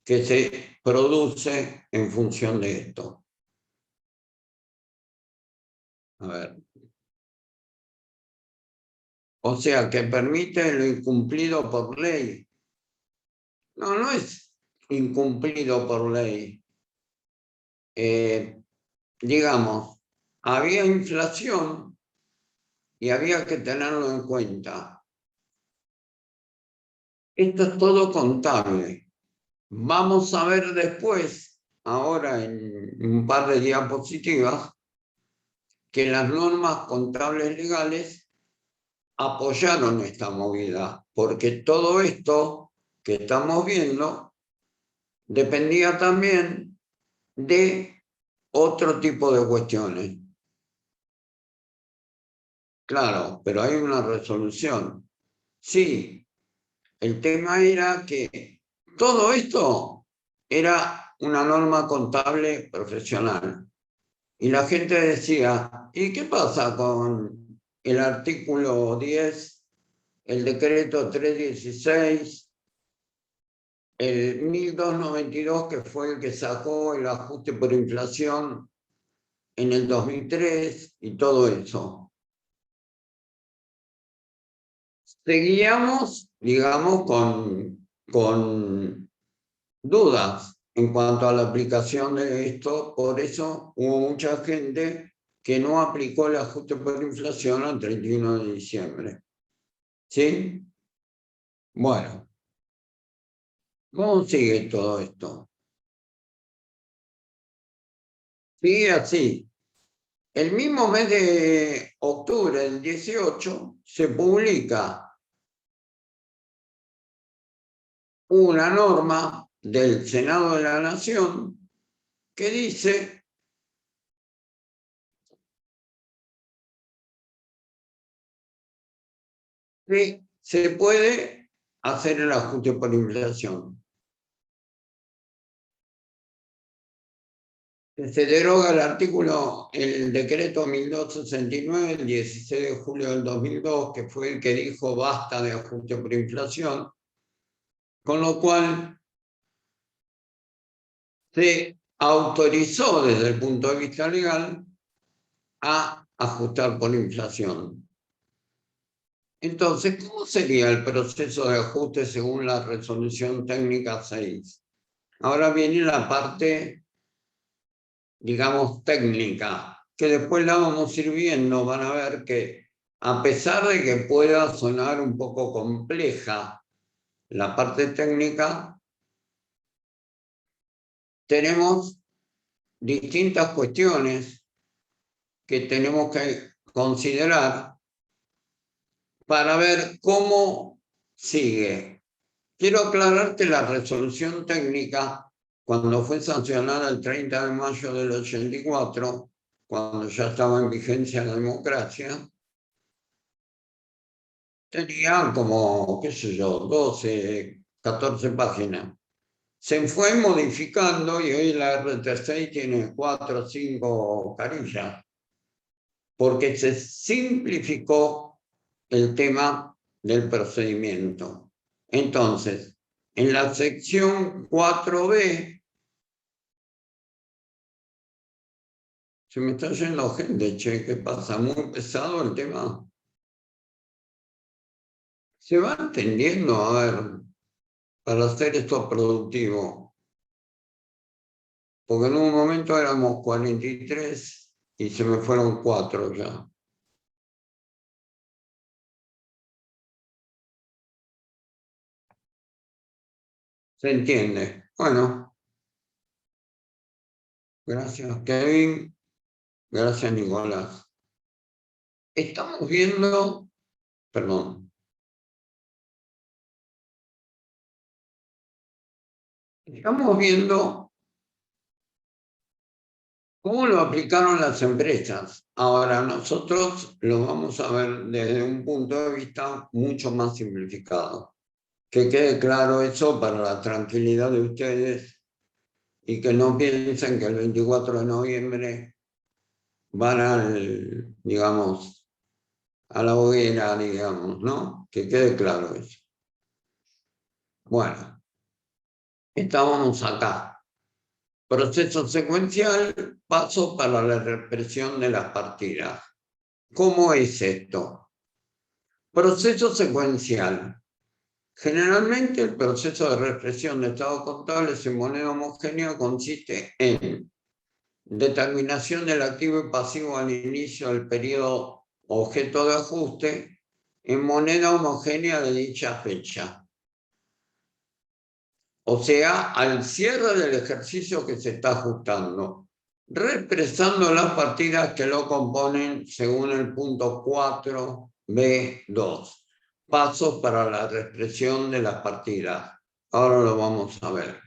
que se produce en función de esto. A ver. O sea, que permite lo incumplido por ley. No, no es incumplido por ley. Digamos, había inflación y había que tenerlo en cuenta. Esto es todo contable. Vamos a ver después, ahora en un par de diapositivas, que las normas contables legales apoyaron esta movida, porque todo esto que estamos viendo dependía también de otro tipo de cuestiones. Claro, pero hay una resolución. Sí, El tema era que todo esto era una norma contable profesional. Y la gente decía, ¿y qué pasa con el artículo 10, el decreto 316, el 1292, que fue el que sacó el ajuste por inflación en el 2003 y todo eso? Seguíamos, digamos, con dudas en cuanto a la aplicación de esto, por eso hubo mucha gente que no aplicó el ajuste por inflación al 31 de diciembre. ¿Sí? Bueno, ¿cómo sigue todo esto? Sigue así. El mismo mes de octubre del 18 se publica una norma del Senado de la Nación que dice que se puede hacer el ajuste por inflación. Se deroga el artículo, el decreto 1269, el 16 de julio del 2002, que fue el que dijo basta de ajuste por inflación, con lo cual se autorizó desde el punto de vista legal a ajustar por inflación. Entonces, ¿cómo sería el proceso de ajuste según la resolución técnica 6? Ahora viene la parte, digamos, técnica, que después la vamos a ir viendo. Van a ver que, a pesar de que pueda sonar un poco compleja la parte técnica, tenemos distintas cuestiones que tenemos que considerar para ver cómo sigue. Quiero aclarar que la resolución técnica, cuando fue sancionada el 30 de mayo del 84, cuando ya estaba en vigencia la democracia, tenía como, qué sé yo, 12, 14 páginas. Se fue modificando y hoy la RT6 tiene 4 o 5 carillas, porque se simplificó el tema del procedimiento. Entonces, en la sección 4B, se me está yendo gente, che, ¿qué pasa? Muy pesado el tema. Se va entendiendo, a ver, para hacer esto productivo. Porque en un momento éramos 43 y se me fueron 4 ya. ¿Se entiende? Bueno, gracias Kevin, gracias Nicolás. Estamos viendo, perdón, estamos viendo cómo lo aplicaron las empresas. Ahora nosotros lo vamos a ver desde un punto de vista mucho más simplificado. Que quede claro eso para la tranquilidad de ustedes y que no piensen que el 24 de noviembre van al, digamos, a la hoguera, digamos, ¿no? Que quede claro eso. Bueno, estábamos acá. Proceso secuencial, paso para la represión de las partidas. ¿Cómo es esto? Proceso secuencial. Generalmente el proceso de represión de estados contables en moneda homogénea consiste en determinación del activo y pasivo al inicio del periodo objeto de ajuste en moneda homogénea de dicha fecha. O sea, al cierre del ejercicio que se está ajustando, represando las partidas que lo componen según el punto 4b2. Pasos para la represión de las partidas. Ahora lo vamos a ver.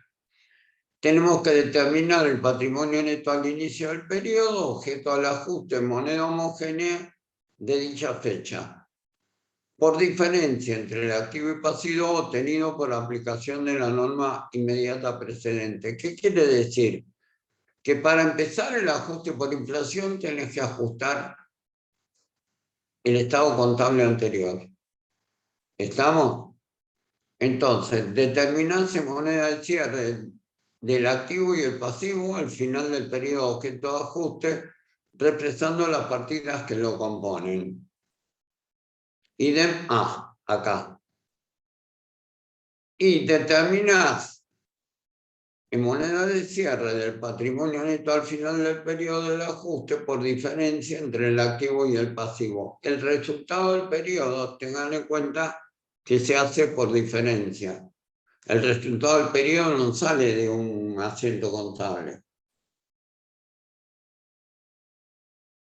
Tenemos que determinar el patrimonio neto al inicio del periodo, objeto al ajuste en moneda homogénea de dicha fecha. por diferencia entre el activo y pasivo obtenido por aplicación de la norma inmediata precedente. ¿Qué quiere decir? Que para empezar el ajuste por inflación tenés que ajustar el estado contable anterior. ¿Estamos? Entonces, determinarse moneda de cierre del activo y el pasivo al final del periodo objeto de ajuste, represando las partidas que lo componen. Idem A, acá. Y determinás en moneda de cierre del patrimonio neto al final del periodo del ajuste por diferencia entre el activo y el pasivo. El resultado del periodo, tengan en cuenta que se hace por diferencia. El resultado del periodo no sale de un asiento contable.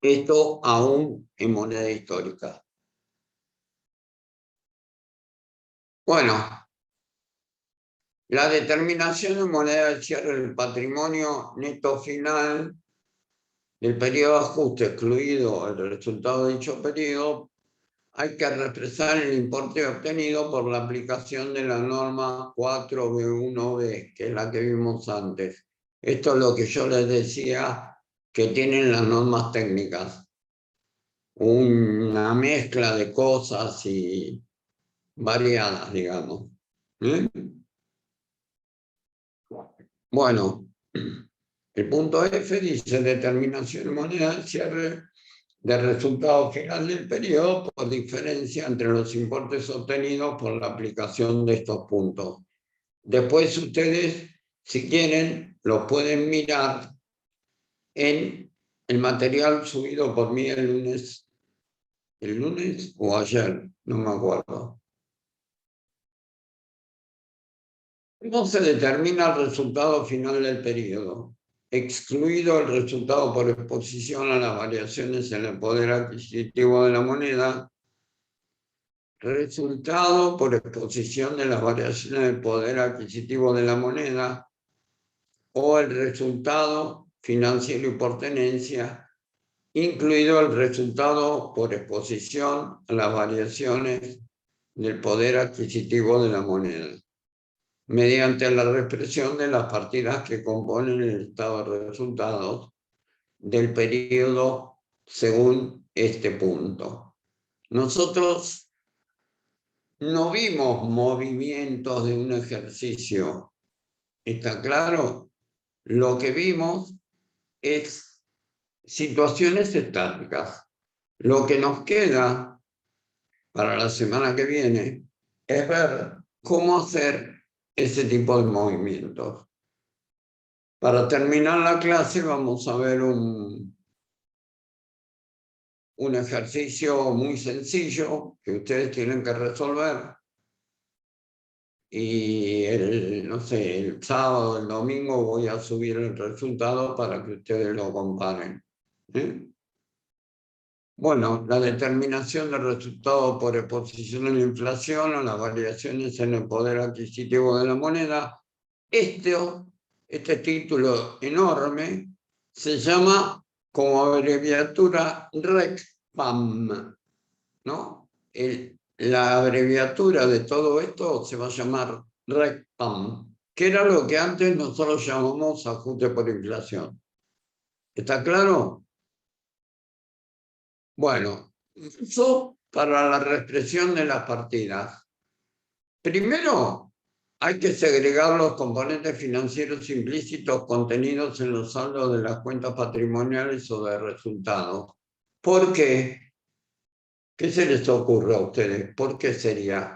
Esto aún en moneda histórica. Bueno, la determinación en moneda de cierre del patrimonio neto final del periodo de ajuste, excluido el resultado de dicho periodo, hay que expresar el importe obtenido por la aplicación de la norma 4B1B, que es la que vimos antes. Esto es lo que yo les decía que tienen las normas técnicas. Una mezcla de cosas y variadas, digamos. Bueno, el punto F dice determinación de moneda de cierre del resultado final del periodo por diferencia entre los importes obtenidos por la aplicación de estos puntos. Después ustedes, si quieren, los pueden mirar en el material subido por mí el lunes o ayer, no me acuerdo. ¿Cómo se determina el resultado final del periodo? Excluido el resultado por exposición a las variaciones en el poder adquisitivo de la moneda, resultado por exposición de las variaciones del poder adquisitivo de la moneda o el resultado financiero y por tenencia, incluido el resultado por exposición a las variaciones del poder adquisitivo de la moneda, mediante la reexpresión de las partidas que componen el estado de resultados del periodo según este punto. Nosotros no vimos movimientos de un ejercicio, ¿está claro? Lo que vimos es situaciones estáticas. Lo que nos queda para la semana que viene es ver cómo hacer ese tipo de movimientos. Para terminar la clase vamos a ver un ejercicio muy sencillo que ustedes tienen que resolver. Y no sé, el sábado, el domingo voy a subir el resultado para que ustedes lo comparen. Bueno, la determinación del resultado por exposición a la inflación o las variaciones en el poder adquisitivo de la moneda. Este título enorme se llama como abreviatura RECPAM, ¿no? La abreviatura de todo esto se va a llamar RECPAM, que era lo que antes nosotros llamamos ajuste por inflación. ¿Está claro? Bueno, eso para la reexpresión de las partidas. Primero, hay que segregar los componentes financieros implícitos contenidos en los saldos de las cuentas patrimoniales o de resultados. ¿Por qué? ¿Qué se les ocurre a ustedes? ¿Por qué sería?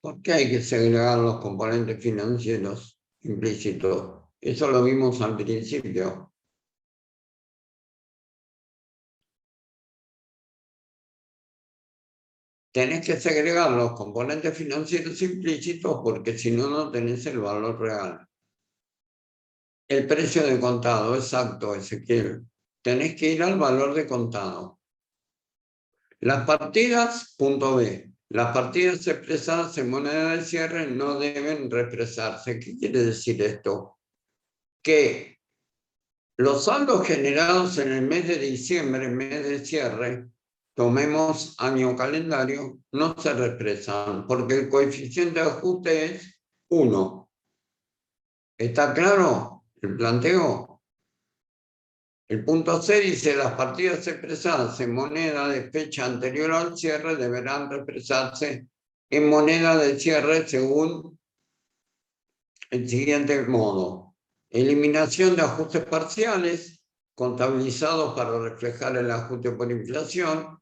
¿Por qué hay que segregar los componentes financieros implícitos? Eso lo vimos al principio. Tenés que segregar los componentes financieros implícitos porque si no, no tenés el valor real. El precio de contado, exacto, Ezequiel. Tenés que ir al valor de contado. Las partidas, punto B, las partidas expresadas en moneda de cierre no deben represarse. ¿Qué quiere decir esto? Que los saldos generados en el mes de diciembre, mes de cierre, tomemos año calendario, no se represan porque el coeficiente de ajuste es 1. ¿Está claro el planteo? El punto C dice, las partidas expresadas en moneda de fecha anterior al cierre deberán represarse en moneda de cierre según el siguiente modo. Eliminación de ajustes parciales, contabilizados para reflejar el ajuste por inflación,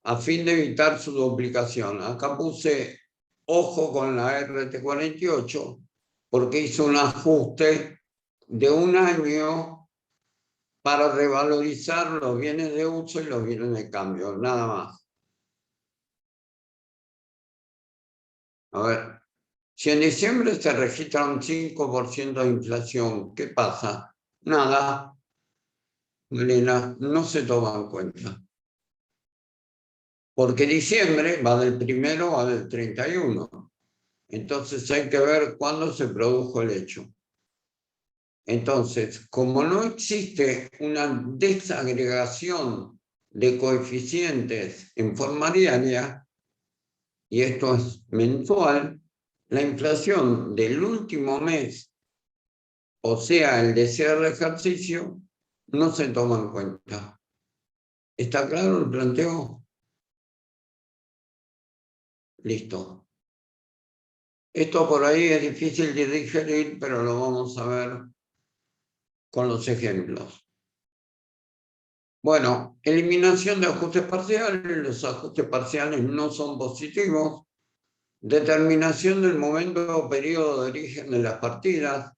a fin de evitar su duplicación. Acá puse ojo con la RT48, porque hizo un ajuste de un año para revalorizar los bienes de uso y los bienes de cambio, nada más. A ver, si en diciembre se registra un 5% de inflación, ¿qué pasa? Nada, Elena, no se toma en cuenta. Porque diciembre va del 1 al 31. Entonces hay que ver cuándo se produjo el hecho. Entonces, como no existe una desagregación de coeficientes en forma diaria, y esto es mensual, la inflación del último mes, o sea, el de cierre de ejercicio, no se toma en cuenta. ¿Está claro el planteo? Listo. Esto por ahí es difícil de digerir, pero lo vamos a ver con los ejemplos. Bueno, eliminación de ajustes parciales. Los ajustes parciales no son positivos. Determinación del momento o periodo de origen de las partidas.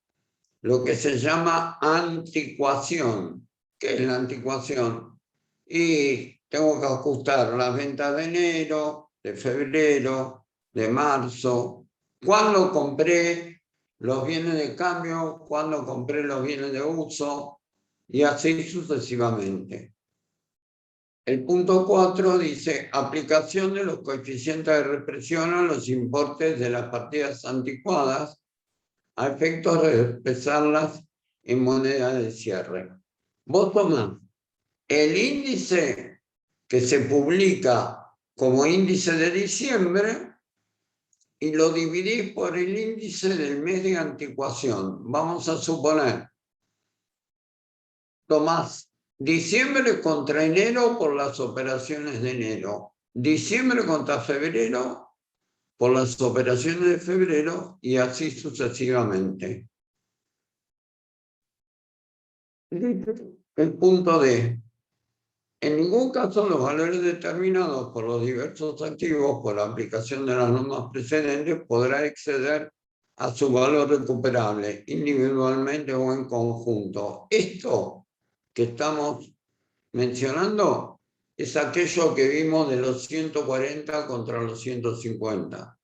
Lo que se llama anticuación. ¿Qué es la anticuación? Y tengo que ajustar las ventas de enero, de febrero, de marzo. ¿Cuándo compré los bienes de cambio? ¿Cuándo compré los bienes de uso? Y así sucesivamente. El punto 4 dice, aplicación de los coeficientes de represión a los importes de las partidas anticuadas a efectos de expresarlas en moneda de cierre. Vos tomás el índice que se publica como índice de diciembre y lo dividís por el índice del mes de anticuación. Vamos a suponer, tomás diciembre contra enero por las operaciones de enero, diciembre contra febrero por las operaciones de febrero y así sucesivamente. El punto D. En ningún caso los valores determinados por los diversos activos por la aplicación de las normas precedentes podrá exceder a su valor recuperable individualmente o en conjunto. Esto que estamos mencionando es aquello que vimos de los 140 contra los 150.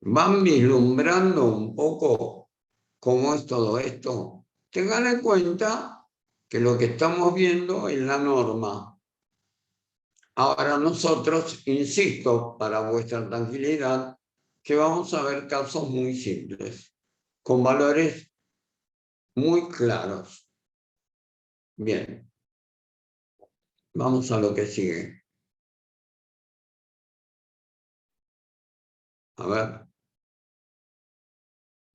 ¿Van vislumbrando un poco cómo es todo esto? Tengan en cuenta que lo que estamos viendo es la norma. Ahora nosotros, insisto, para vuestra tranquilidad, que vamos a ver casos muy simples, con valores muy claros. Bien, vamos a lo que sigue. A ver,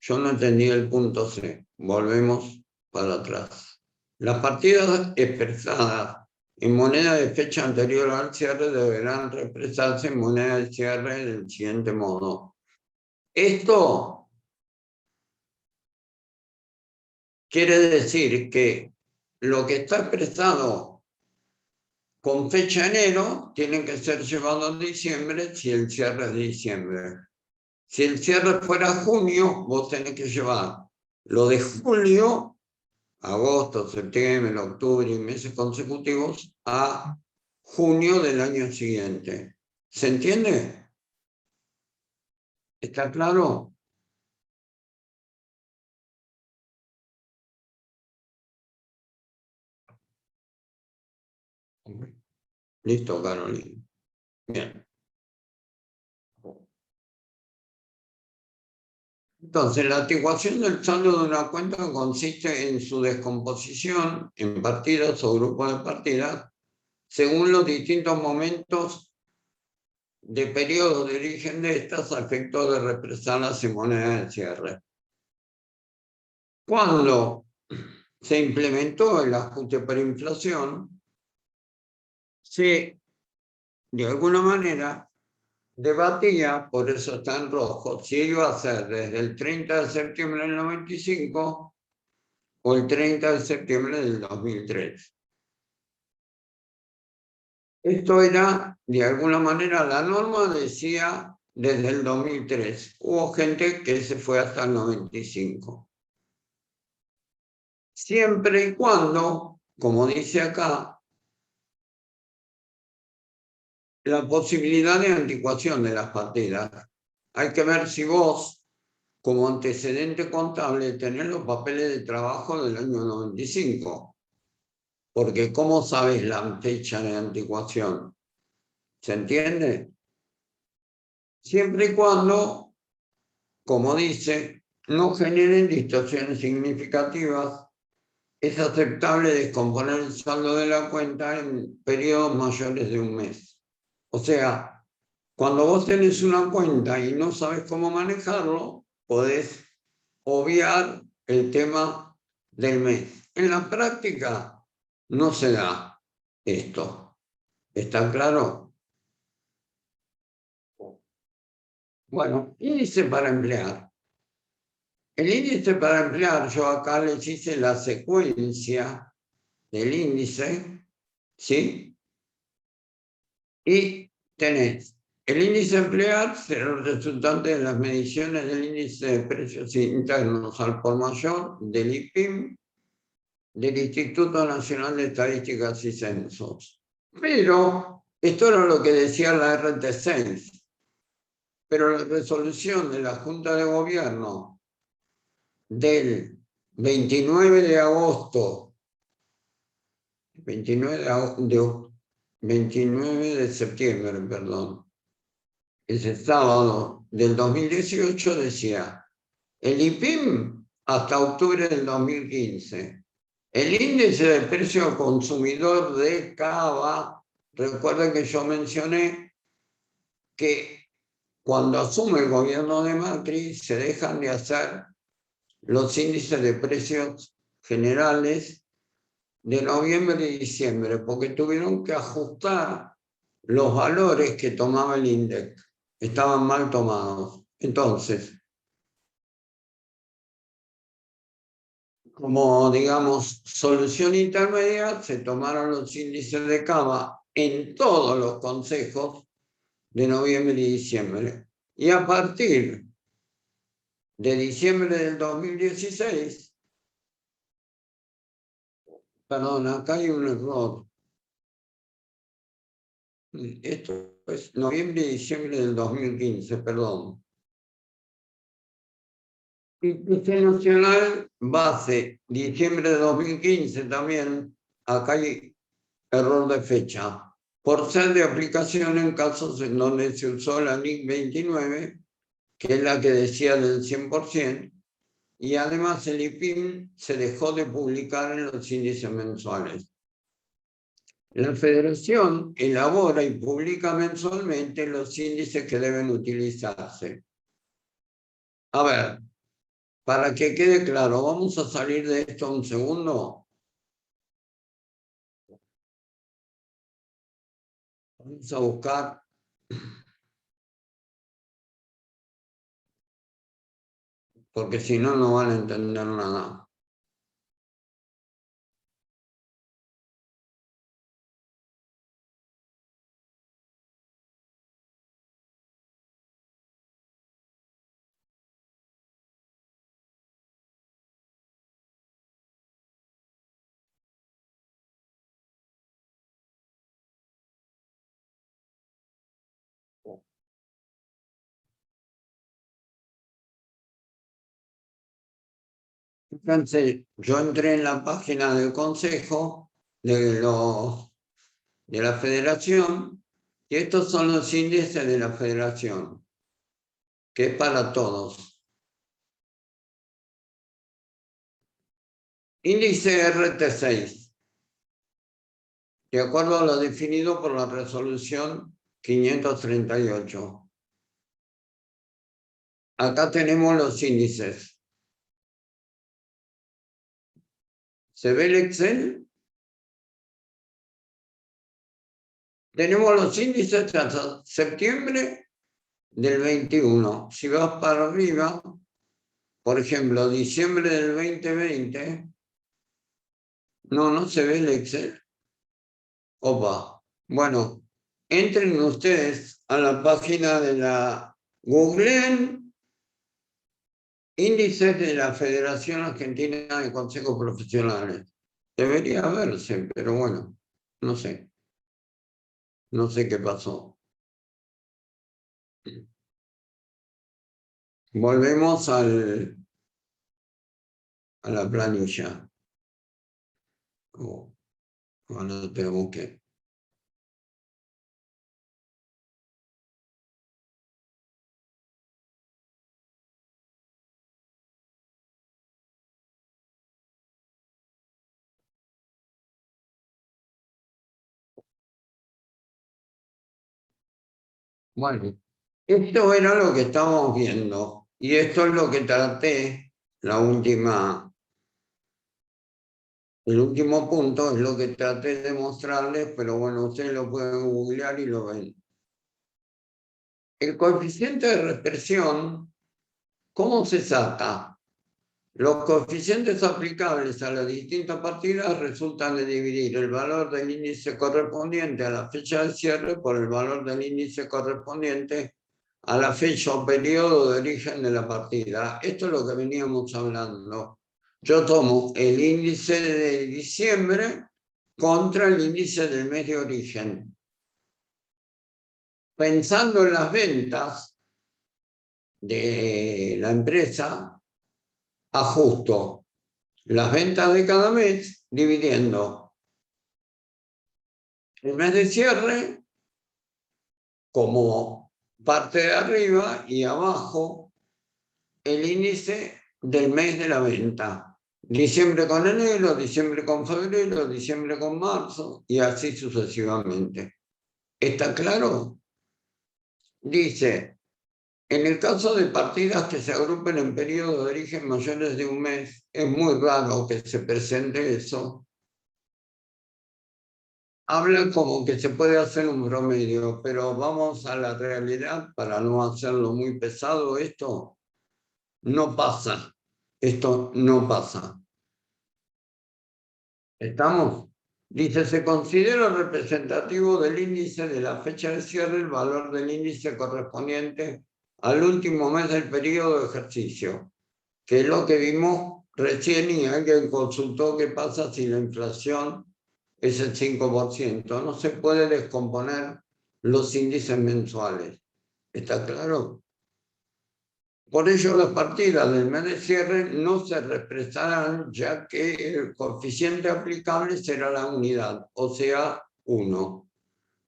yo no entendí el punto C. Volvemos para atrás. Las partidas expresadas en moneda de fecha anterior al cierre deberán represarse en moneda de cierre del siguiente modo. Esto quiere decir que lo que está expresado con fecha enero tiene que ser llevado en diciembre si el cierre es de diciembre. Si el cierre fuera junio, vos tenés que llevar lo de julio, agosto, septiembre, octubre y meses consecutivos a junio del año siguiente. ¿Se entiende? ¿Está claro? Listo, Carolina. Bien. Entonces, la adecuación del saldo de una cuenta consiste en su descomposición en partidas o grupos de partidas según los distintos momentos de periodo de origen de estas a efecto de represarlas en moneda de cierre. Cuando se implementó el ajuste por inflación, se, de alguna manera, debatía, por eso está en rojo, si iba a ser desde el 30 de septiembre del 95 o el 30 de septiembre del 2003. Esto era, de alguna manera, la norma decía desde el 2003. Hubo gente que se fue hasta el 95. Siempre y cuando, como dice acá, la posibilidad de anticuación de las partidas. Hay que ver si vos, como antecedente contable, tenés los papeles de trabajo del año 95. Porque ¿cómo sabes la fecha de anticuación? ¿Se entiende? Siempre y cuando, como dice, no generen distorsiones significativas, es aceptable descomponer el saldo de la cuenta en periodos mayores de un mes. O sea, cuando vos tenés una cuenta y no sabes cómo manejarlo, podés obviar el tema del mes. En la práctica no se da esto. ¿Está claro? Bueno, índice para emplear. El índice para emplear, yo acá les hice la secuencia del índice, ¿sí? Y tenés el índice a emplear, será el resultante de las mediciones del índice de precios internos al por mayor del IPIM, del Instituto Nacional de Estadísticas y Censos. Pero esto era lo que decía la RT6. Pero la resolución de la Junta de Gobierno del 29 de agosto, 29 de septiembre, perdón, ese sábado del 2018 decía, el IPIM hasta octubre del 2015, el índice de precio consumidor de cava, recuerden que yo mencioné que cuando asume el gobierno de Macri se dejan de hacer los índices de precios generales de noviembre y diciembre, porque tuvieron que ajustar los valores que tomaba el INDEC. Estaban mal tomados. Entonces, como digamos solución intermedia, se tomaron los índices de cava en todos los consejos de noviembre y diciembre. Y a partir de diciembre del 2016, perdón, acá hay un error. Esto es noviembre y diciembre del 2015, perdón. IPC nacional, base, diciembre de 2015 también, acá hay error de fecha. Por ser de aplicación en casos en donde se usó la NIC 29, que es la que decía del 100%, y además el IPIM se dejó de publicar en los índices mensuales. La Federación elabora y publica mensualmente los índices que deben utilizarse. A ver, para que quede claro, vamos a salir de esto un segundo. Vamos a buscar. Porque si no, no van a entender nada. Fíjense, yo entré en la página del Consejo de la Federación Y estos son los índices de la federación, que es para todos. Índice RT6, de acuerdo a lo definido por la resolución 538. Acá tenemos los índices. ¿Se ve el Excel? Tenemos los índices hasta septiembre del 21. Si vas para arriba, por ejemplo, diciembre del 2020, no se ve el Excel. Opa. Bueno, entren ustedes a la página de la Googleen índices de la Federación Argentina de Consejos Profesionales. Debería verse, pero bueno, no sé. No sé qué pasó. Volvemos a la planilla. Cuando tengo que. Bueno, esto era lo que estábamos viendo. Y esto es lo que traté, el último punto es lo que traté de mostrarles, pero bueno, ustedes lo pueden googlear y lo ven. El coeficiente de represión, ¿cómo se saca? Los coeficientes aplicables a las distintas partidas resultan de dividir el valor del índice correspondiente a la fecha de cierre por el valor del índice correspondiente a la fecha o periodo de origen de la partida. Esto es lo que veníamos hablando. Yo tomo el índice de diciembre contra el índice del mes de origen. Pensando en las ventas de la empresa, ajusto las ventas de cada mes dividiendo el mes de cierre como parte de arriba y abajo el índice del mes de la venta. Diciembre con enero, diciembre con febrero, diciembre con marzo y así sucesivamente. ¿Está claro? Dice, en el caso de partidas que se agrupen en periodos de origen mayores de un mes, es muy raro que se presente eso. Hablan como que se puede hacer un promedio, pero vamos a la realidad para no hacerlo muy pesado. Esto no pasa. Esto no pasa. ¿Estamos? Dice, se considera representativo del índice de la fecha de cierre el valor del índice correspondiente al último mes del periodo de ejercicio, que es lo que vimos recién y alguien consultó qué pasa si la inflación es el 5%. No se puede descomponer los índices mensuales. ¿Está claro? Por ello, las partidas del mes de cierre no se reexpresarán, ya que el coeficiente aplicable será la unidad, o sea, 1.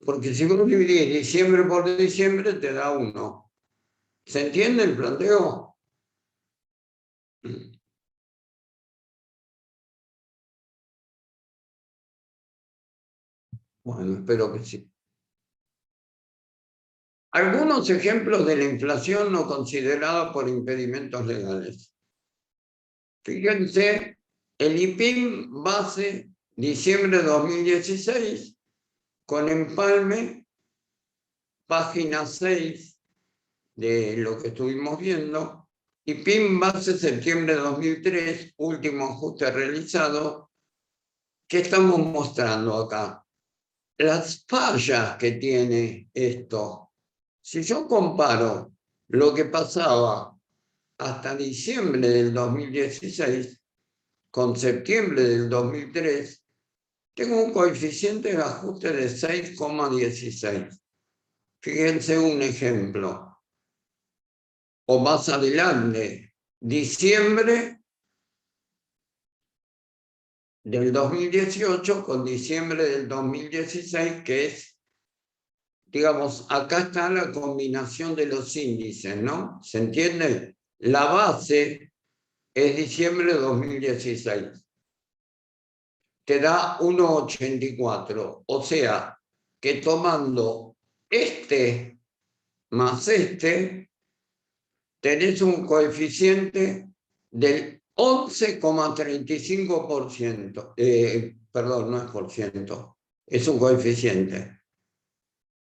Porque si vos dividís diciembre por diciembre, te da 1. ¿Se entiende el planteo? Bueno, espero que sí. Algunos ejemplos de la inflación no considerada por impedimentos legales. Fíjense, el IPIM base diciembre de 2016 con empalme, página 6 de lo que estuvimos viendo, IPIM base septiembre de 2003, último ajuste realizado. ¿Qué estamos mostrando acá? Las fallas que tiene esto. Si yo comparo lo que pasaba hasta diciembre del 2016 con septiembre del 2003, tengo un coeficiente de ajuste de 6,16. Fíjense un ejemplo. O más adelante, diciembre del 2018 con diciembre del 2016, que es digamos, acá está la combinación de los índices, ¿no? ¿Se entiende? La base es diciembre de 2016. Te da 1,84. O sea, que tomando este más este, tenés un coeficiente del 11,35%. Perdón, no es por ciento, es un coeficiente.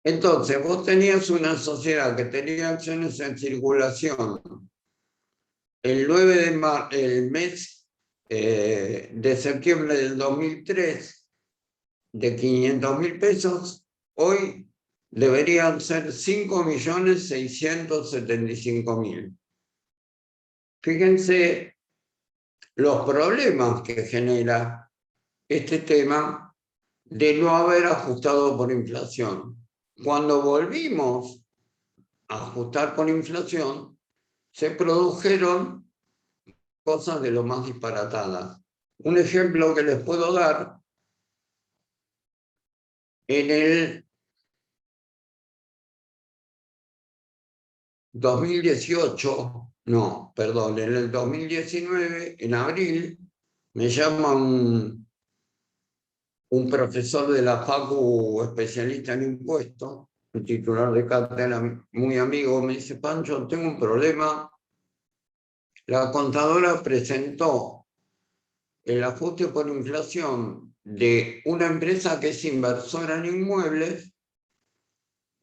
Entonces, vos tenías una sociedad que tenía acciones en circulación el 9 el mes de septiembre del 2003 de 500.000 pesos, hoy deberían ser 5.675.000. Fíjense los problemas que genera este tema de no haber ajustado por inflación. Cuando volvimos a ajustar por inflación, se produjeron cosas de lo más disparatadas. Un ejemplo que les puedo dar, en el 2018, no, perdón, en el 2019, en abril, me llama un profesor de la Facu especialista en impuestos, un titular de cátedra muy amigo, me dice: Pancho, tengo un problema. La contadora presentó el ajuste por inflación de una empresa que es inversora en inmuebles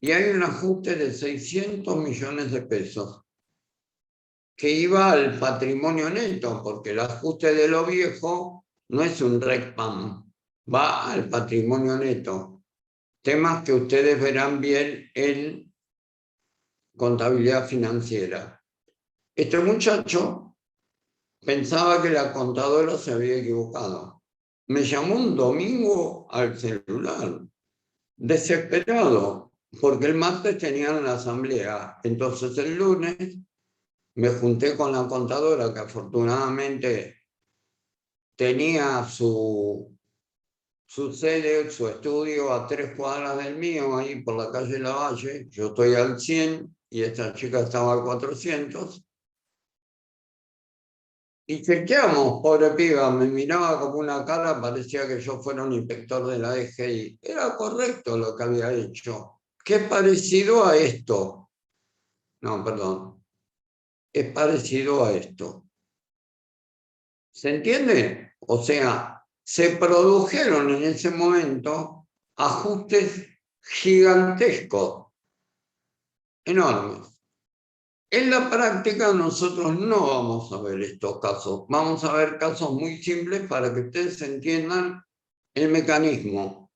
y hay un ajuste de 600 millones de pesos que iba al patrimonio neto, porque el ajuste de lo viejo no es un RECPAM, va al patrimonio neto. Temas que ustedes verán bien en contabilidad financiera. Este muchacho pensaba que la contadora se había equivocado. Me llamó un domingo al celular, desesperado, porque el martes tenían la asamblea. Entonces el lunes me junté con la contadora, que afortunadamente tenía su sede, su estudio a 3 cuadras del mío, ahí por la calle Lavalle. Yo estoy al 100 y esta chica estaba al 400. Y chequeamos, pobre piba, me miraba como una cara, parecía que yo fuera un inspector de la DGI. Era correcto lo que había hecho. ¿Qué es parecido a esto? No, perdón. Es parecido a esto. ¿Se entiende? O sea, se produjeron en ese momento ajustes gigantescos, enormes. En la práctica nosotros no vamos a ver estos casos. Vamos a ver casos muy simples para que ustedes entiendan el mecanismo.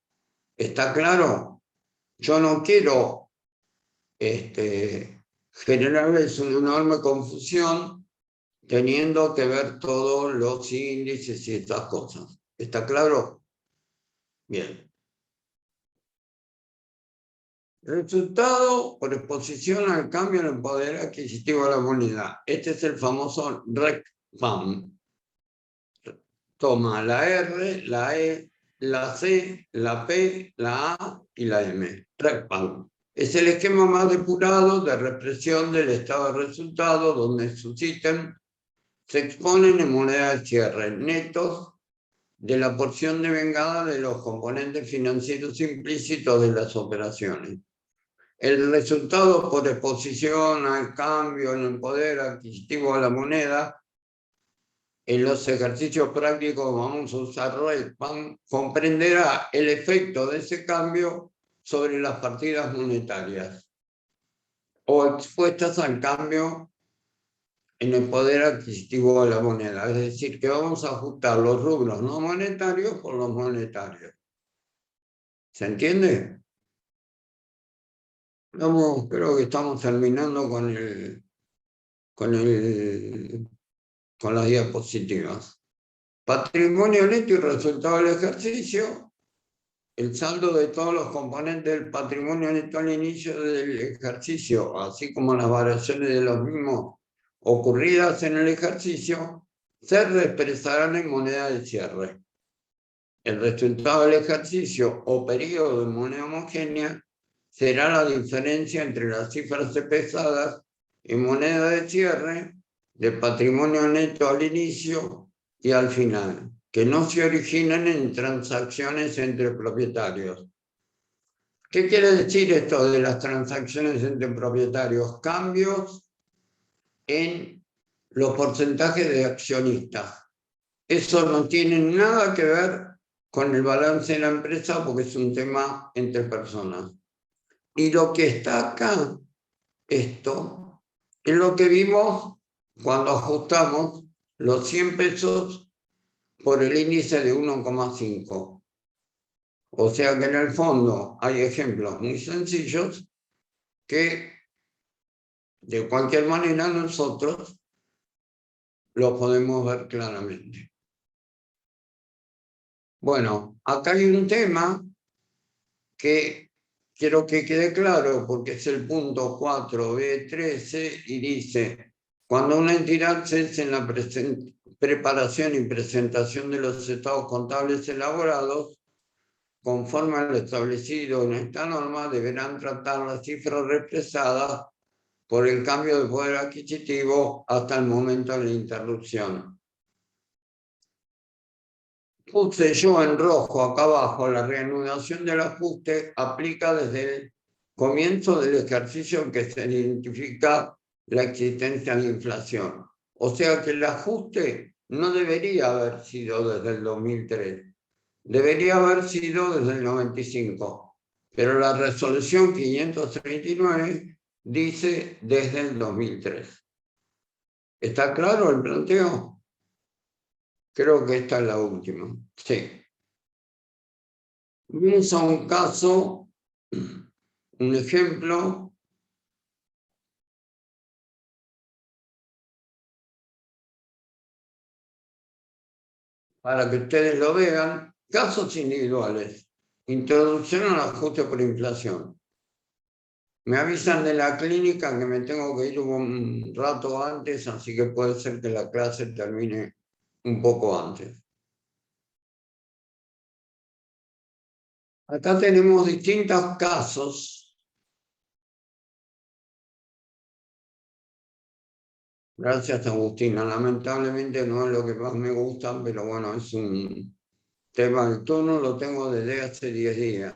¿Está claro? Yo no quiero generarles una enorme confusión teniendo que ver todos los índices y estas cosas. ¿Está claro? Bien. Resultado por exposición al cambio en el poder adquisitivo de la moneda. Este es el famoso RECPAM. Toma la R, la E, la C, la P, la A y la M. RECPAM. Es el esquema más depurado de represión del estado de resultado, donde sus ítems se exponen en moneda de cierre, netos de la porción devengada de los componentes financieros implícitos de las operaciones. El resultado por exposición al cambio en el poder adquisitivo de la moneda, en los ejercicios prácticos vamos a usar RECPAM, comprenderá el efecto de ese cambio sobre las partidas monetarias o expuestas al cambio en el poder adquisitivo de la moneda. Es decir, que vamos a ajustar los rubros no monetarios por los monetarios. ¿Se entiende? Creo que estamos terminando con las diapositivas. Patrimonio neto y resultado del ejercicio. El saldo de todos los componentes del patrimonio neto al inicio del ejercicio, así como las variaciones de los mismos ocurridas en el ejercicio, se expresarán en moneda de cierre. El resultado del ejercicio o periodo de moneda homogénea será la diferencia entre las cifras pesadas y moneda de cierre de patrimonio neto al inicio y al final, que no se originen en transacciones entre propietarios. ¿Qué quiere decir esto de las transacciones entre propietarios? Cambios en los porcentajes de accionistas. Eso no tiene nada que ver con el balance de la empresa porque es un tema entre personas. Y lo que está acá, esto, es lo que vimos cuando ajustamos los 100 pesos por el índice de 1,5. O sea que en el fondo hay ejemplos muy sencillos que de cualquier manera nosotros los podemos ver claramente. Bueno, acá hay un tema que quiero que quede claro porque es el punto 4B13 y dice, cuando una entidad cese en la preparación y presentación de los estados contables elaborados, conforme a lo establecido en esta norma, deberán tratar las cifras represadas por el cambio de poder adquisitivo hasta el momento de la interrupción. Puse yo en rojo acá abajo, la reanudación del ajuste aplica desde el comienzo del ejercicio en que se identifica la existencia de inflación. O sea que el ajuste no debería haber sido desde el 2003, debería haber sido desde el 95, pero la resolución 539 dice desde el 2003. ¿Está claro el planteo? Creo que esta es la última. Sí. Vamos a un caso, un ejemplo. Para que ustedes lo vean. Casos individuales. Introducción al ajuste por inflación. Me avisan de la clínica que me tengo que ir un rato antes, así que puede ser que la clase termine un poco antes. Acá tenemos distintos casos. Gracias, Agustina. Lamentablemente no es lo que más me gusta, pero bueno, es un tema del turno, lo tengo desde hace 10 días.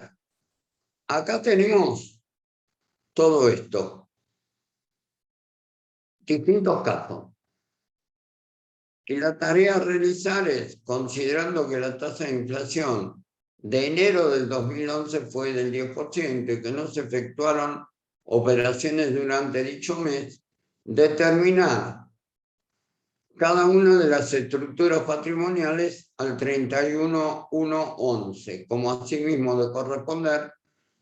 Acá tenemos todo esto. Distintos casos. Y la tarea a realizar es, considerando que la tasa de inflación de enero del 2011 fue del 10% y que no se efectuaron operaciones durante dicho mes, determinar cada una de las estructuras patrimoniales al 31/1/11, como asimismo de corresponder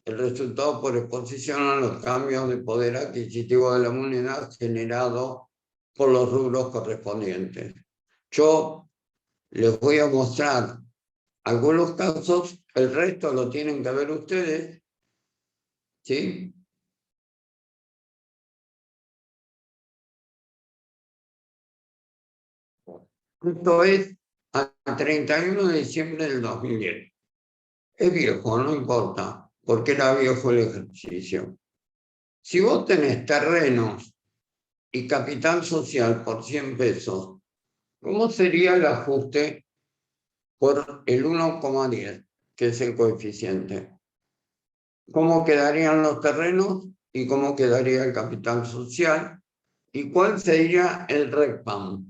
el resultado por exposición a los cambios de poder adquisitivo de la moneda generado por los rubros correspondientes. Yo les voy a mostrar algunos casos, el resto lo tienen que ver ustedes, ¿sí? Esto es al 31 de diciembre del 2010. Es viejo, no importa, porque era viejo el ejercicio. Si vos tenés terrenos y capital social por 100 pesos, ¿cómo sería el ajuste por el 1,10, que es el coeficiente? ¿Cómo quedarían los terrenos y cómo quedaría el capital social? ¿Y cuál sería el RECPAM?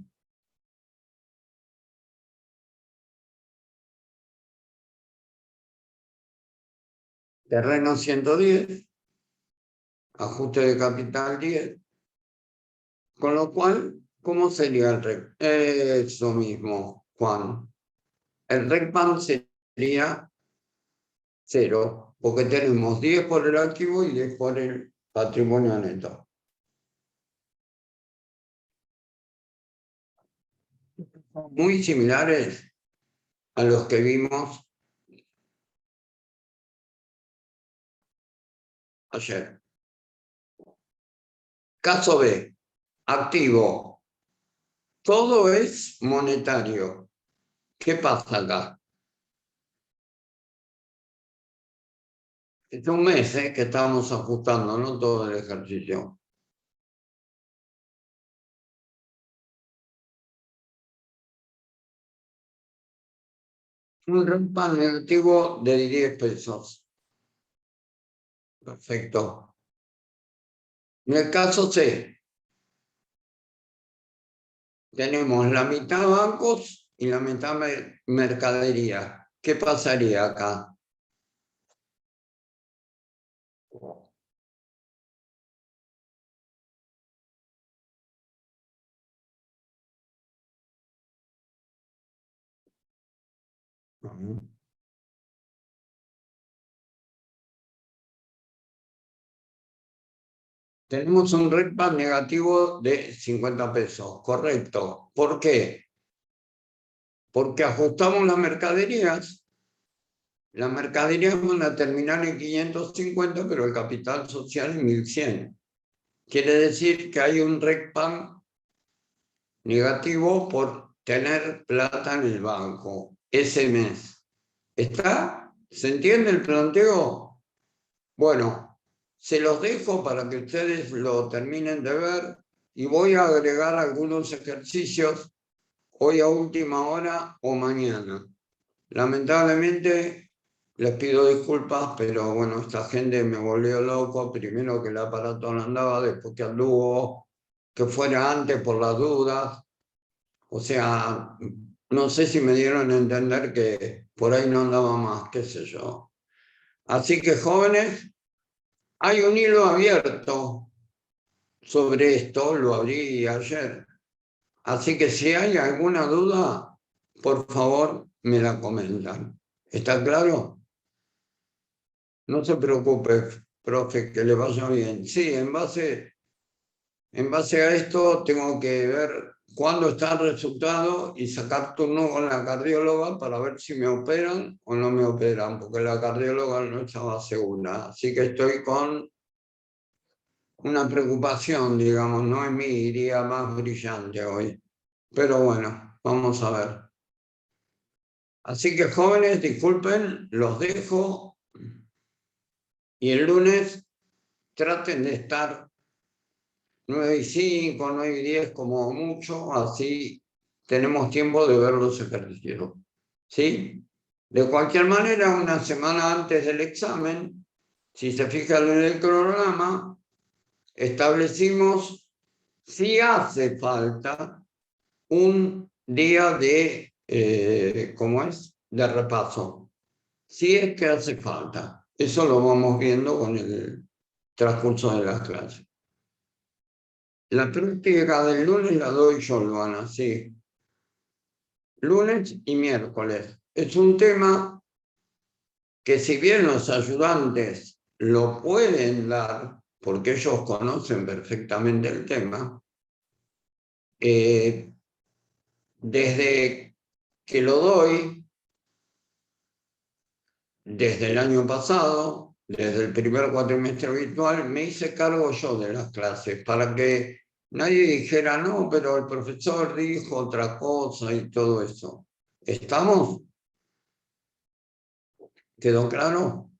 Terreno 110, ajuste de capital 10, con lo cual, ¿cómo sería el RECPAM? Eso mismo, Juan. El RECPAM sería 0, porque tenemos 10 por el activo y 10 por el patrimonio neto. Muy similares a los que vimos ayer. Caso B, activo. Todo es monetario. ¿Qué pasa acá? Es un mes que estamos ajustando, no todo el ejercicio. Un REPA negativo de 10 pesos. Perfecto. En el caso C, tenemos la mitad bancos y la mitad mercadería. ¿Qué pasaría acá? Tenemos un REPA negativo de 50 pesos, correcto. ¿Por qué? Porque ajustamos las mercaderías. Las mercaderías van a terminar en 550, pero el capital social en 1100. Quiere decir que hay un REPA negativo por tener plata en el banco ese mes. ¿Está? ¿Se entiende el planteo? Bueno, se los dejo para que ustedes lo terminen de ver y voy a agregar algunos ejercicios hoy a última hora o mañana. Lamentablemente les pido disculpas, pero bueno, esta gente me volvió loco. Primero que el aparato no andaba, después que anduvo, que fuera antes por las dudas. O sea, no sé si me dieron a entender que por ahí no andaba más, qué sé yo. Así que jóvenes, hay un hilo abierto sobre esto, lo abrí ayer. Así que si hay alguna duda, por favor me la comentan. ¿Está claro? No se preocupe, profe, que le vaya bien. Sí, en base a esto tengo que ver cuándo está el resultado y sacar turno con la cardióloga para ver si me operan o no me operan, porque la cardióloga no estaba segura. Así que estoy con una preocupación, digamos, no es mi día más brillante hoy. Pero bueno, vamos a ver. Así que jóvenes, disculpen, los dejo y el lunes traten de estar 9:05, 9:10 como mucho, así tenemos tiempo de ver los ejercicios. ¿Sí? De cualquier manera, una semana antes del examen, si se fijan en el cronograma, establecimos si hace falta un día de, ¿cómo es? De repaso. Si es que hace falta. Eso lo vamos viendo con el transcurso de las clases. La práctica del lunes la doy yo, Luana, sí. Lunes y miércoles. Es un tema que si bien los ayudantes lo pueden dar, porque ellos conocen perfectamente el tema, desde que lo doy, desde el año pasado, desde el primer cuatrimestre virtual, me hice cargo yo de las clases para que nadie dijera, no, pero el profesor dijo otra cosa y todo eso. ¿Estamos? ¿Quedó claro?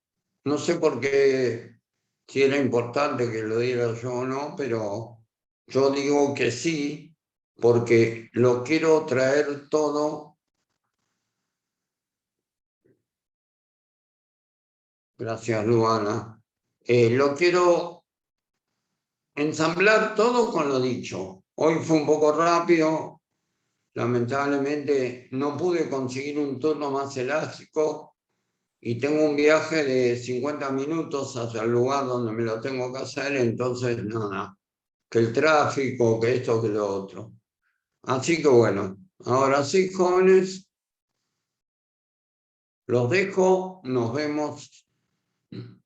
No sé por qué, si era importante que lo diera yo o no, pero yo digo que sí, porque lo quiero traer todo. Gracias, Luana. Lo quiero ensamblar todo con lo dicho. Hoy fue un poco rápido, lamentablemente no pude conseguir un turno más elástico y tengo un viaje de 50 minutos hacia el lugar donde me lo tengo que hacer, entonces nada, que el tráfico, que esto, que lo otro. Así que bueno, ahora sí, jóvenes, los dejo, nos vemos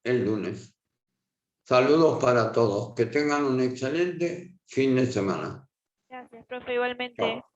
el lunes. Saludos para todos, que tengan un excelente fin de semana. Gracias, profe, igualmente. Chao.